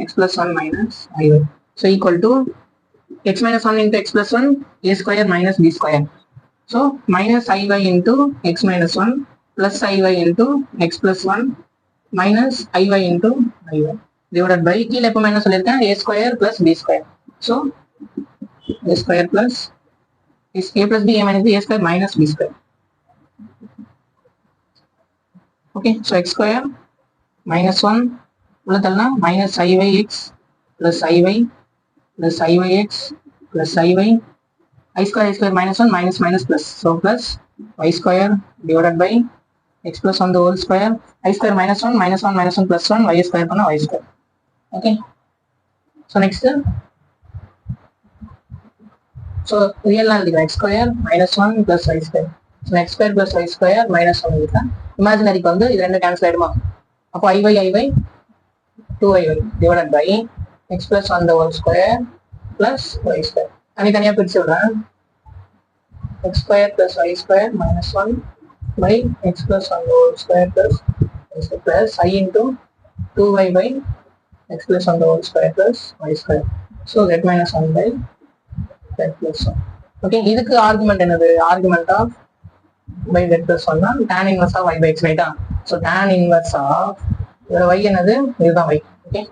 Speaker 1: x plus 1 minus i y. So equal to x minus 1 into x plus 1 a square minus b square. So minus i y into x minus 1 plus i y into x plus 1 minus i y into i y divided by கீழே எப்போ minus சொல்லியிருக்கேன் a square plus b square. So a square plus a plus b a minus b a square minus b square. Okay, so x square minus 1 உள்ளதல்னா minus i y x plus i y plus i y x plus i y I square minus 1 minus minus plus. So plus y square divided by x plus 1 the whole square. I square minus 1 minus 1 minus 1 plus 1 y square பண்ணா y square. Okay. So next. So real எழுதிக்கலாம் x square minus 1 plus y square. So x square plus y square minus 1 எழுதிக்கலாம். Imaginary வந்து இது ரெண்டு cancel ஆயிடுமா? அப்போ i y 2i y divided by x plus 1 the whole square plus y square. தனித்தனியா பிரிச்சு விடுறேன். x square plus y square minus 1 by x plus 1 the whole square plus y square plus I into 2y by x plus 1 the whole square plus y square. So z minus 1 by z plus 1. Okay, இதுக்கு argument என்னது? Argument of by z plus 1 தான் tan inverse of y by x, ரைட்டா? So tan inverse of y என்னது? இதுதான் y. Okay,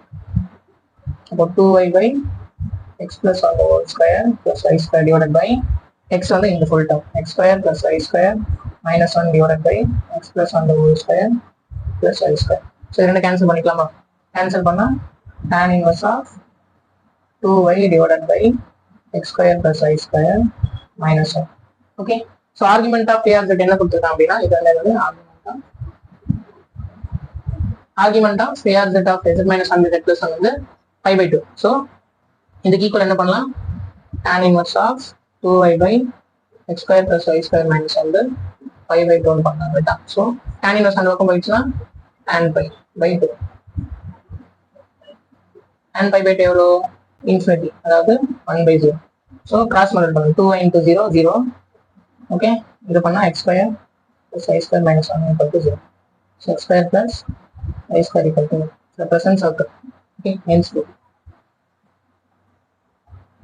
Speaker 1: அப்போ 2y by x plus 1 the whole square plus y square divided by x வந்து இந்த full term x square plus y square minus 1 divided by x plus 1 the whole square plus y square. So ரெண்டு cancel பண்ணிக்கலாமா? Cancel பண்ணா tan inverse of 2y divided by x square plus y square minus 1. Okay, so argument of a or z என்ன கொடுத்துருக்காங்க அப்படின்னா இது வந்து argument of a or z of z minus 1 z plus 1 வந்து pi by 2. So இதுக்கு equal என்ன பண்ணலாம்? tan inverse of 2y by x square plus y square minus வந்து 5/2 பண்ணலாம் ரைட்டா. ஸோ tan inverse அந்த பக்கம் போயிடுச்சுன்னா tan pi by 2. tan pi by 2 எவ்வளோ இன்ஃபினிட்டி, அதாவது 1/0. ஸோ கிராஸ் மல்டிபிள் பண்ணுங்க, 2y into 0 0. ஓகே, இது பண்ணால் x square plus y square minus 1 equal to 0. So x square plus y square equal to 0. The present circle. Okay, hence 2.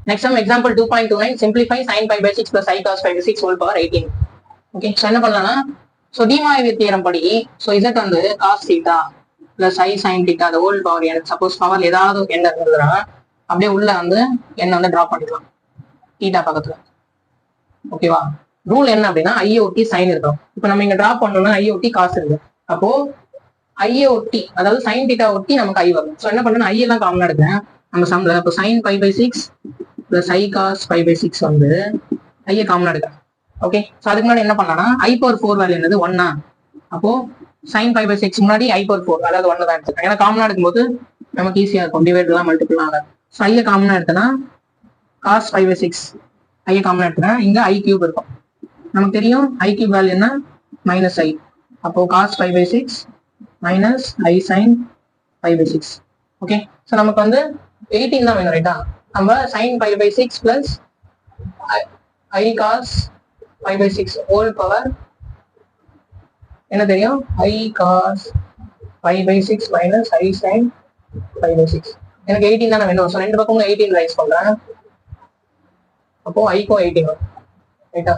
Speaker 1: Next sum example 2.29, simplify sin pi by 6 plus I cos pi by 6 whole power 18. Okay, so என்ன பண்ணலாம்னா, so de Moivre theorem படி, so z வந்து cos theta plus I sin theta the whole power n, suppose power ஏதாவது என்ன இருந்ததுன்னா அப்படியே உள்ள வந்து n வந்து டிராப் பண்ணிக்கலாம் theta பக்கத்துல. ஓகேவா, ரூல் என்ன அப்படின்னா ஐ ஒட்டி சைன் இருக்கும். இப்போ நம்ம இங்க டிராப் பண்ணோம்னா ஐ ஒட்டி காசு இருக்கு, அப்போ ஐய ஒட்டி அதாவது சைன் தீட்டா ஒட்டி நமக்கு ஐ வரும். ஸோ என்ன பண்ணணும், ஐயை தான் காமனா எடுக்கிறேன் நம்ம சம்ல. இப்போ sine pi by 6 plus i cos pi by 6 வந்து ஐயை காமனா எடுக்கிறேன். ஓகே, ஸோ அதுக்கு முன்னாடி என்ன பண்ணலாம்னா ஐ பவர் 4 வேல்யூ என்னது 1. அப்போ சைன் பை பை 6 முன்னாடி ஐ பவர் 4 அதாவது 1 தான் எடுத்துக்கேன். ஏன்னா காமனா எடுக்கும்போது நமக்கு ஈஸியா இருக்கும், டிவைட்லாம் மல்டிபிள்லாம் ஆகாது. ஸோ ஐயை காமனா எடுத்தேன்னா காஸ் பை பை 6 ஐயை காமனா எடுத்தேன்னா இங்க ஐ கியூப் இருக்கும். நமக்கு தெரியும் ஐ கியூப் வேல்யூ என்ன மைனஸ் ஐ. அப்போ cos pi by 6 minus I sin pi by 6. Okay, so நமக்கு வந்து 18 தான் வேணும் ரைட்டா. நம்ம sin pi by 6 plus I cos pi by 6 whole power என்ன தெரியும், I cos pi by 6 minus I sin pi by 6. எனக்கு 18 தானே வேணும். ஸோ ரெண்டு பக்கமும் 18 ரைஸ் பண்றேன். அப்போ ஐக்கும் 18 வரும் ரைட்டா.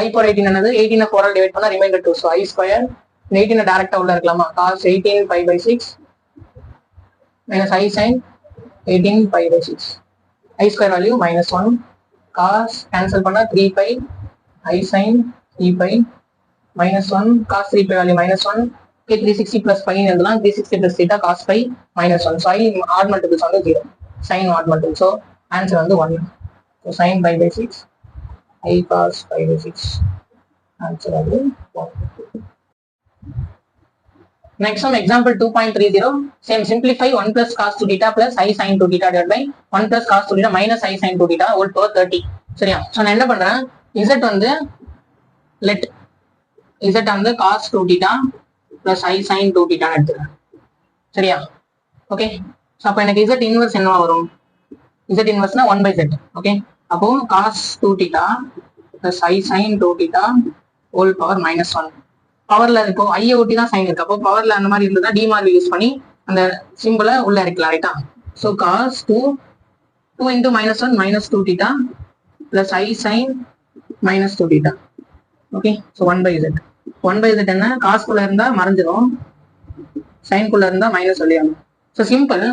Speaker 1: I பவர் 18 என்னது 18 4 டிவைட் பண்ணா ரிமைண்டர் 2. ஸோ I ஸ்கொயர் 18 டைரக்டா உள்ள இருக்கலாமா, cos 18 pi by 6 minus I sin 18 pi by 6. I square value minus 1, cos cancel பண்ணா 3 pi I sin 3 pi minus 1, cos 3 pi value minus 1. 360 plus pi எழுதலாம், 360 plus theta cos pi minus 1. So I odd multiples வந்து 0, sin odd multiple. So answer வந்து 1. So sin pi by 6 I cos pi by 6 answer வந்து 1. Next one, example 2.30, same, simplify 1 plus cos 2 theta plus I sin 2 theta divided by 1 plus cos 2 theta minus I sin 2 theta whole power 30. சரியா, so நான் என்ன பண்றேன், z வந்து let z வந்து cos 2 theta plus I sin 2 theta எடுத்துக்கிறேன். சரியா, okay. So அப்போ எனக்கு z இன்வர்ஸ் என்னவா வரும், z இன்வர்ஸ்னா 1 by z. ஓகே, அப்போ cos 2 theta plus I sin 2 theta whole power minus 1. பவர்ல இப்போ ஐய ஒட்டி தான் சைன் இருக்கு, அப்போ பவர்ல அந்த மாதிரி இருந்ததா டி மார்க் யூஸ் பண்ணி அந்த சிம்பிளை உள்ள இறக்கலாம் ரைட்டா. So cos 2 into minus 1 minus 2 theta plus I sin minus 2 theta. Okay, so 1 by z. 1 by z என்ன, காஸ்குள்ள இருந்தா மறைஞ்சிடும், சைன்குள்ள இருந்தா மைனஸ் சொல்லிடணும். ஸோ சிம்பிள்,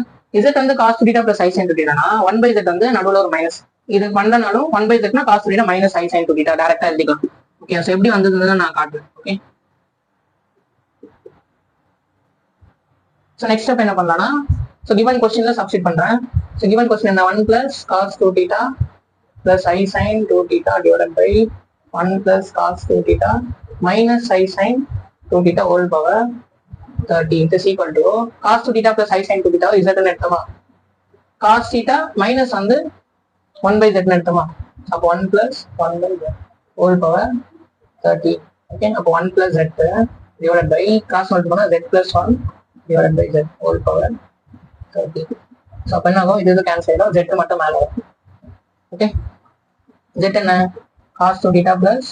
Speaker 1: z வந்து cos 2 theta plus I sin 2 theta 1 by z வந்து நடுவில் ஒரு மைனஸ், இது பண்ணனாலும் 1 by z னா cos 2 theta minus I sin 2 theta டைரக்டா எழுதிக்கலாம். ஓகே, ஸோ எப்படி வந்ததுன்னு நான் காட்டுறேன். ஓகே, so next step என்ன பண்ணலாம்னா, so given questionல சப்ஸ்டிட் பண்றேன். so given question என்ன, 1 plus cos 2 theta plus I sin 2 theta divided by 1 plus cos 2 theta minus I sin 2 theta whole power 30 is equal to cos 2 theta plus I sin 2 theta z ன்னு எடுத்தோமா, cos theta minus வந்து 1 by z ன்னு எடுத்தோமா, அப்போ 1 plus 1 by z whole power 30. Okay, அப்போ 1 plus z divided by cross multiply பண்ணா z plus 1 divided by z whole power 30. So அப்போ என்ன ஆகும், இது கேன்சல் ஆகிடும், z மட்டும் மேலே வரும். ஓகே, z என்ன, cos 2 theta plus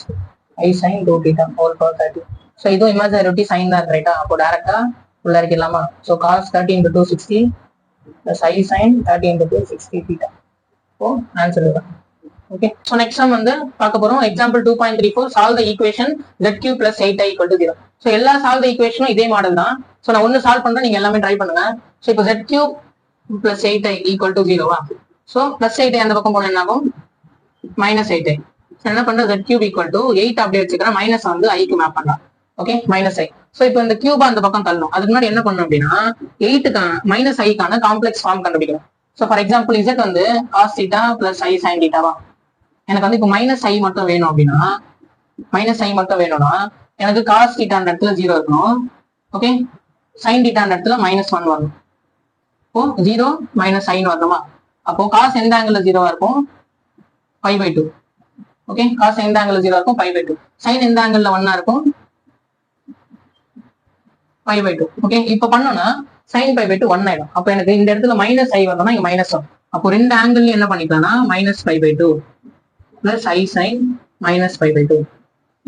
Speaker 1: I sin 2 theta whole power 30. So இதுவும் இமேஜினரி சைன் தான் இருக்கு ரைட்டா, அப்போ டேரக்டா உள்ள இருக்கலாமா. So cos 30 into 2 60 plus I sin 30 into 2 60 theta. So answer இதுதான். ஓகே, ஸோ நெக்ஸ்ட் சம் வந்து பார்க்க போறோம். Example 2.34, solve the equation z³ plus 8i equal to 0. So எல்லா சால்வ் த ஈக்குவேஷனும் இதே மாடல் தான். ஸோ நான் ஒன்று சால்வ் பண்றேன், நீங்க எல்லாமே ட்ரை பண்ணுங்க. ஸோ இப்போ z³ plus 8i equal to 0வா, ஸோ plus 8i அந்த பக்கம் போன என்ன ஆகும், minus 8i. என்ன பண்ற, z³ equal to 8 அப்படியே வச்சுக்கிறேன், மைனஸ் வந்து ஐக்கு மேப் பண்ணலாம். ஓகே, மைனஸ் ஐ. ஸோ இப்போ இந்த கியூபா அந்த பக்கம் தள்ளணும். அதுக்கு முன்னாடி என்ன பண்ணணும் அப்படின்னா, 8க்கான மைனஸ் ஐக்கான காம்ப்ளெக்ஸ் ஃபார்ம் கண்டுபிடிக்கணும். ஸோ ஃபார் எக்ஸாம்பிள் z வந்து cos theta plus I sin theta. எனக்கு வந்து இப்போ மைனஸ் ஐ மட்டும் வேணும் அப்படின்னா, மைனஸ் ஐ மட்டும் வேணும்னா எனக்கு காஸ் தீட்டான்ற இடத்துல 0 இருக்கணும். ஓகே, சைன் தீட்டான்ற இடத்துல -1 வரணும். இப்போ 0 - i வரணுமா, அப்போ காஸ் எந்த ஆங்கிள் 0வா இருக்கும், π/2. ஓகே, காஸ் எந்த ஆங்கிள் 0 இருக்கும் π/2, சைன் எந்த ஆங்கிள் 1 இருக்கும் π/2. ஓகே, இப்ப பண்ணோம்னா sin π/2 1 ஆயிடும். அப்ப எனக்கு இந்த இடத்துல மைனஸ் ஐ வரணும்னா இங்க மைனஸ் வரும். அப்போ ரெண்டு ஆங்கிள் என்ன பண்ணிக்கலாம்னா minus π/2 plus i sine minus π/2.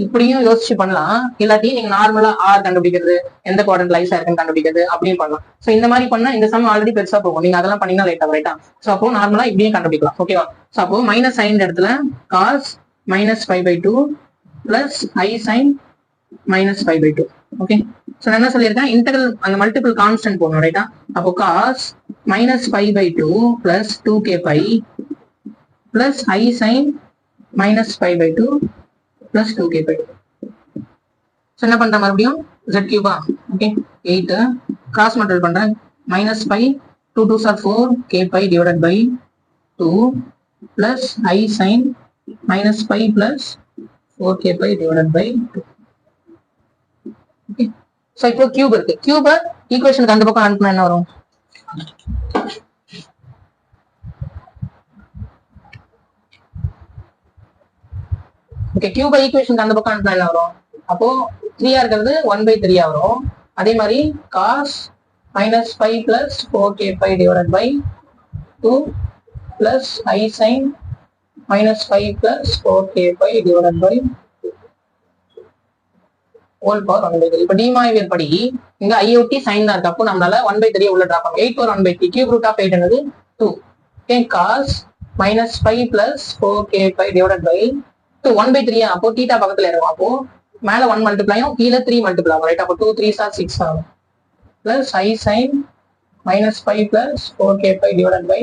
Speaker 1: இப்படியும் யோசிச்சு பண்ணலாம். இல்லாட்டி நீங்க நார்மலா ஆர் கண்டுபிடிக்கிறது, எந்த குவாட்ரண்ட் லைஸா இருக்குன்னு கண்டுபிடிக்கிறது அப்படின்னு பண்ணலாம். சோ இந்த மாதிரி பண்ணா இந்த சம் ஆல்ரெடி பெருசா போகும், நீங்க அதெல்லாம் பண்ணீங்கன்னா லேட் ஆகும் ரைட்டா. சோ அப்போ நார்மலா இப்படியும் கண்டுபிடிக்கலாம். ஓகேவா. சோ அப்போ மைனஸ் சைன் இடத்துல cos minus π/2 plus i sine minus π/2. Okay, so நான் என்ன சொல்லியிருக்கேன், இன்டெகிரல் அந்த மல்டிபிள் கான்ஸ்டன்ட் போடணும் ரைட்டா. அப்போ cos minus π/2 plus 2kπ plus i sine minus π/2 plus 2kπ. So என்ன பண்ற மறுபடியும் z கியூபா. ஓகே, 8 கிராஸ் மல்டிபிள் பண்றேன். Minus pi 2 2s are 4 kπ divided by 2 plus i sine minus pi plus 4kπ divided by 2. Okay, so இப்போ cube இருக்கு. கியூப ஈக்குவேஷனுக்கு அந்த பக்கம் அனுப்புனா என்ன வரும்? ஓகே, கியூப ஈக்குவேஷனுக்கு அந்த பக்கம் அனுப்புனா என்ன வரும்? அப்போ 3 இருக்கிறது 1/3 வரும். அதே மாதிரி cos minus 5 plus 4kπ divided by 2 plus i sine minus 5 plus 4kπ divided by whole power 1/3. இப்போ டிமாய்வியர் படி இங்க ஐஓடி சைன் தான் இருக்கு. அப்போ நம்மளால 1/3 உள்ள டிராப் பண்ணலாம். 8 பவர் 1/3 கியூப் ரூட் ஆஃப் 8 என்னது 2. Okay, cos minus 5 plus 4kπ divided by 2 1/3. அப்போ தீட்டா பக்கத்துல இருக்கும். அப்போ மேல 1 மல்டிப்ளையும் கீழே 3 மல்டிபிள் ஆகும் ரைட். அப்போ 2 3s are 6 ஆகும். Plus i sine minus 5 plus 4kπ divided by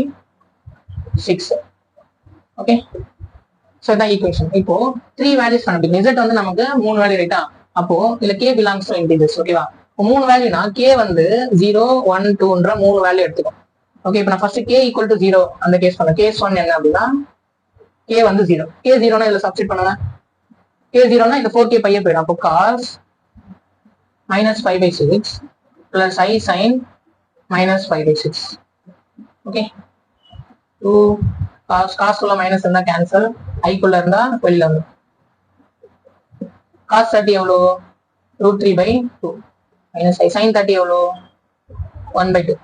Speaker 1: 6. Okay, so இதான் ஈக்குவேஷன். இப்போ 3 வேல்யூஸ் கண்டுபிடிக்கும். Z வந்து நமக்கு 3 வேல்யூ ரைட்டா. அப்போ இதுல k பிலாங்ஸ் டு இன்டிஜர்ஸ். ஓகேவா. இப்போ 3 வேல்யூனா k வந்து 0 1 2ன்ற 3 வேல்யூ எடுத்துக்கும். ஓகே, இப்போ நான் ஃபர்ஸ்ட் k ஈக்குவல் டு 0 அந்த கேஸ் பண்ணேன். கேஸ் 1 என்ன அப்படின்னா k வந்து 0. k 0னா இதுல சப்ஸ்டிட் பண்ணுவேன். k 0னா இந்த 4kπ போயிடும். அப்போ cos minus 5/6 plus i sine minus 5/6. Okay, 2 காஸ்க்குள்ள minus இருந்தா கேன்சல், ஐக்குள்ள இருந்தா வெளியில வந்து காஸ் 30 எவ்வளோ √3/2 மைனஸ் ஐ சைன் 30 எவ்வளோ 1/2.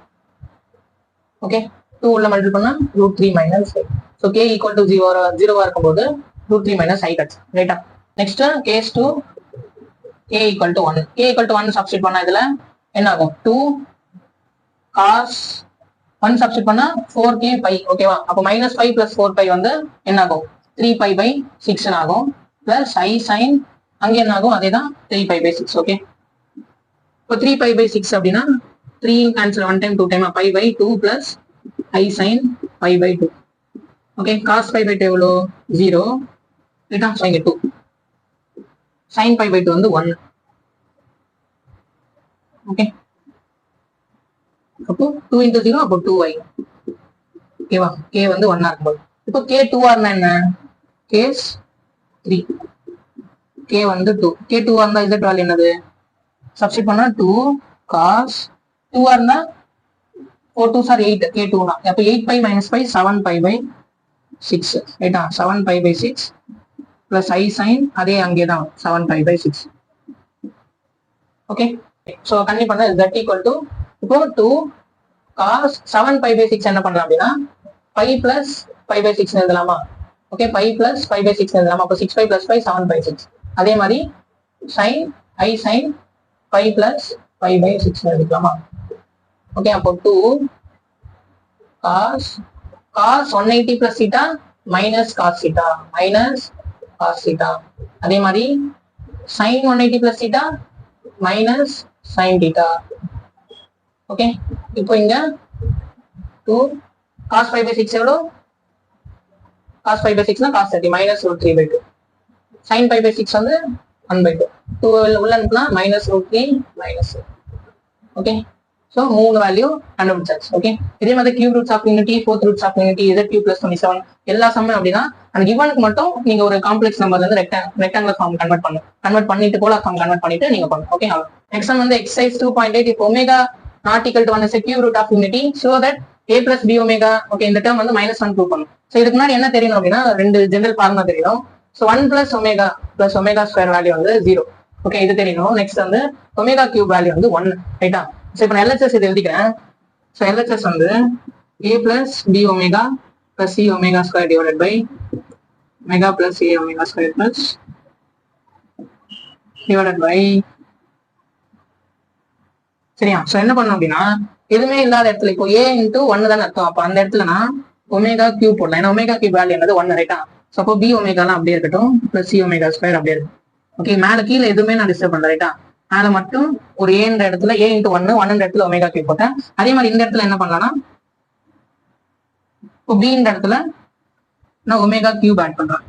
Speaker 1: ஓகே, 2 உள்ள மல்டிபிள் பண்ணா √3 minus 5. So k equal to 0 இருக்கும்போது √3 மைனஸ் ஐ கட்ஸ் ரைட்டா. Next case 2 k equal to 1. k equal to 1 substitute பண்ணா இதுல என்ன ஆகும்? 2 காஸ் 1 சப்ஸ்டிட் பண்ணா 4kπ. ஓகேவா. அப்போ மைனஸ் 5 பிளஸ் 4π வந்து என்ன ஆகும்? 3π/6 ஆகும். பிளஸ் ஐ சைன் அங்க என்ன ஆகும்? அதேதான் 3π/6. ஓகே, இப்போ 3π/6 அப்படின்னா 3 cancel 1 time 2 time π/2 plus i sign π/2. Okay, cos π/2 எவ்வளோ 0 ரைட்டா. ஸோ இங்க 2 சைன் π/2 வந்து 1. ஓகே, அப்போ 2 into 0 அப்போ 2i. ஓகேவா, k வந்து 1 இருக்கும்போது. இப்போ k 2 இருந்தா என்ன? கேஸ் 3 k வந்து 2. k 2 இருந்தா z வேல்யூ என்னது? சப்ஸ்டிட் பண்ணா 2 காஸ் 2 இருந்தா 4 2s are 8 k 2 னா. அப்போ 8π minus 5 7π/6 ரைட்டா. 7π/6 பிளஸ் ஐ சைன் அதே அங்கேதான் 7π/6. ஓகே, ஸோ கன்வெர்ட் பண்ணா z ஈக்குவல் டு இப்போ 2 காஸ் 7π/6 என்ன பண்ணலாம் அப்படின்னா π பிளஸ் π/6 எழுதலாமா? ஓகே, π பிளஸ் π/6 எழுதலாமா? அப்போ 6π பிளஸ் 5 7π/6. அதே மாதிரி சைன் ஐ சைன் π பிளஸ் π/6 எழுதிக்கலாமா? ஓகே, அப்போ 2 cos 180 plus theta minus cos theta minus cos theta. அதே மாதிரி sine 180 plus theta minus sine theta. Okay, இப்போ இங்க 2 காஸ் 5/6 எவ்வளோ? Cos 5/6 cos 30 minus √3/2. சைன் 5/6 வந்து 1/2. 2 உள்ள அனுப்பலாம் minus √3 minus. Okay, so 3 value கண்டுபிடிச்சாச்சு. ஓகே, இதே மாதிரி cube roots of unity, fourth roots of unity, z³ + 27 எல்லா சம்மும் அப்படின்னா அந்த கிவனுக்கு மட்டும் நீங்க ஒரு காம்ப்ளெக்ஸ் நம்பர்ல இருந்து ரெக்டாங்குலர் ஃபார்ம் கன்வெர்ட் பண்ணிட்டு போலார் ஃபார்ம் கன்வெர்ட் பண்ணிட்டு நீங்க பண்ணணும். ஓகே, நெக்ஸ்ட் வந்து exercise 2.8. if omega not equal to 1 is a cube root of unity, so that A plus B omega okay இந்த டேர்ம் வந்து -1 ப்ரூவ் பண்ணும். ஸோ இதுக்கு முன்னாடி என்ன தெரியணும் அப்படின்னா ரெண்டு ஜெனரல் ஃபார்முலா தெரியும். ஸோ 1 + ஒமேகா ஸ்கொயர் வேல்யூ வந்து 0. ஓகே இது தெரியணும். நெக்ஸ்ட் வந்து ஒமேகா கியூப் வேல்யூ வந்து 1 ரைட்டா. ஸோ இப்போ நான் எல்ஹெச்எஸ் இது எழுதிக்கிறேன். ஸோ எல்ஹெச்எஸ் வந்து A plus B omega plus C omega square divided by omega plus A omega square plus divided by சரியா. ஸோ என்ன பண்ணணும் அப்படின்னா எதுவுமே இல்லாத இடத்துல இப்போ ஏ இன்ட்டு 1 தானே அர்த்தம். அப்போ அந்த இடத்துல நான் ஒமேகா கியூப் போடலாம். ஏன்னா ஒமேகா கியூப் வேல்யூ என்னது 1 ரைட்டா. ஸோ அப்போ பி ஒமேகாலாம் அப்படியே இருக்கட்டும் பிளஸ் சி ஒமேகா ஸ்கொயர் அப்படியே இருக்கும். ஓகே மேலே கீழே எதுவுமே நான் டிஸ்டர்ப் பண்றேன் ரைட்டா. மேலே மட்டும் ஒரு ஏன்ற இடத்துல ஏ இன்ட்டு 1 இடத்துல ஒமேகா கியூப் போட்டேன். அதே மாதிரி இந்த இடத்துல என்ன பண்ணலாம்னா இப்போ பின்ற இடத்துல நான் ஒமேகா கியூப் ஆட் பண்றேன்.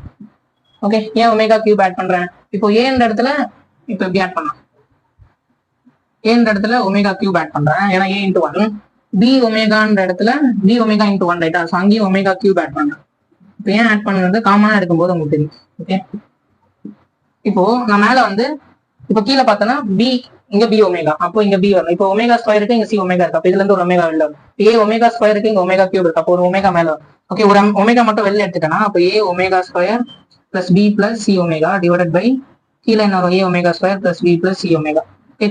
Speaker 1: ஓகே ஏன் ஒமேகா கியூப் ஆட் பண்றேன்? இப்போ ஏன்ற இடத்துல இப்போ எப்படி ஆட் பண்ணலாம்? ஏன்ற இடத்துல ஒமேகா கியூப் ஆட் பண்றேன் ஏன்னா ஏ இன்ட்டு 1. பி ஒமேகான்ற இடத்துல பி ஒமேகா இன்ட்டு 1 ரைட்டா. ஸோ அங்கேயும் ஒமேகா கியூப் ஆட் பண்றேன். இப்போ ஏன் ஆட் பண்ணுறது காமனா இருக்கும்போது உங்களுக்கு தெரியும். ஓகே இப்போ நான் மேல வந்து இப்போ கீழே பார்த்தோன்னா பி இங்க பி ஒமேகா அப்போ இங்க பி வரும். இப்போ ஒமேகா ஸ்கொயர் இருக்கு இங்க சி ஒமேகா இருக்கு. அப்போ இதுல இருந்து ஒரு ஒமேகா வெளில வரும். ஏ ஒமேகா ஸ்கொயர் இருக்கு இங்க ஒமேகா கியூப் இருக்கு. அப்போ ஒரு ஒமேகா மேல வரும். ஓகே ஒரு ஒமேகா மட்டும் வெளில எடுத்துட்டேன்னா அப்போ A omega square plus B plus C omega divided by கீழே என்ன வரும்? A omega square plus B plus C omega.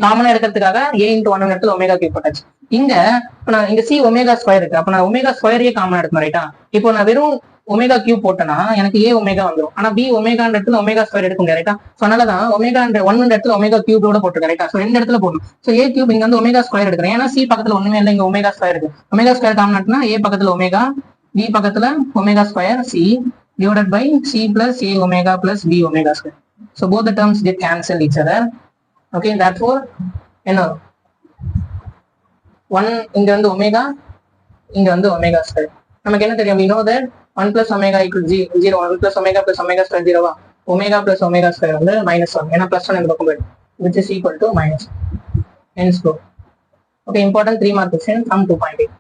Speaker 1: காமனா எடுக்கிறதுக்காக ஏ இன்ட்டு 1 இடத்துல ஒமேகா கியூப் போட்டாச்சு. இங்க இப்போ நான் இங்க சி ஒமேகா ஸ்கொயர் இருக்கு. அப்போ நான் ஒமேகா ஸ்கொயரே காமனா எடுக்கணும் ரைட்டா. இப்போ நான் வெறும் ஒமேகா கியூப் போட்டேன்னா எனக்கு ஏ ஒமேகா வந்துடும். ஆனா பி ஒமேகான்ற இடத்துல ஒமேகா ஸ்கொயர் எடுக்க முடியாது ரைட்டா. ஸோ அதனாலதான் ஒமேகான்ற 1 இடத்துல ஒமேகா கியூபோட போட்டுருக்கேன் ரைட்டா. ஸோ ரெண்டு இடத்துல போடணும். ஸோ ஏ கியூப் இங்க வந்து ஒமேகா ஸ்கொயர் எடுக்கிறேன். ஏன்னா சி பக்கத்துல ஒண்ணுமே இல்லை இங்க ஒமேகா ஸ்கொயர் இருக்கு. ஒமேகா ஸ்கொயர் காமனா ஏ பக்கத்துல ஒமேகா பி பக்கத்துல omega square C divided by C plus A omega plus B omega square. So both the terms get cancel each other. Okay therefore என்ன 1 இங்க வந்து ஒமேகா இங்க வந்து omega square. நமக்கு என்ன தெரியும்? we know that 1 plus omega equals 0. 1 plus omega plus omega square 0 omega plus omega square வந்து -1 ஏன்னா +1 இந்த பக்கம் போயிடும் which is equal to -1. hence go. Okay important 3 mark question from 2.8.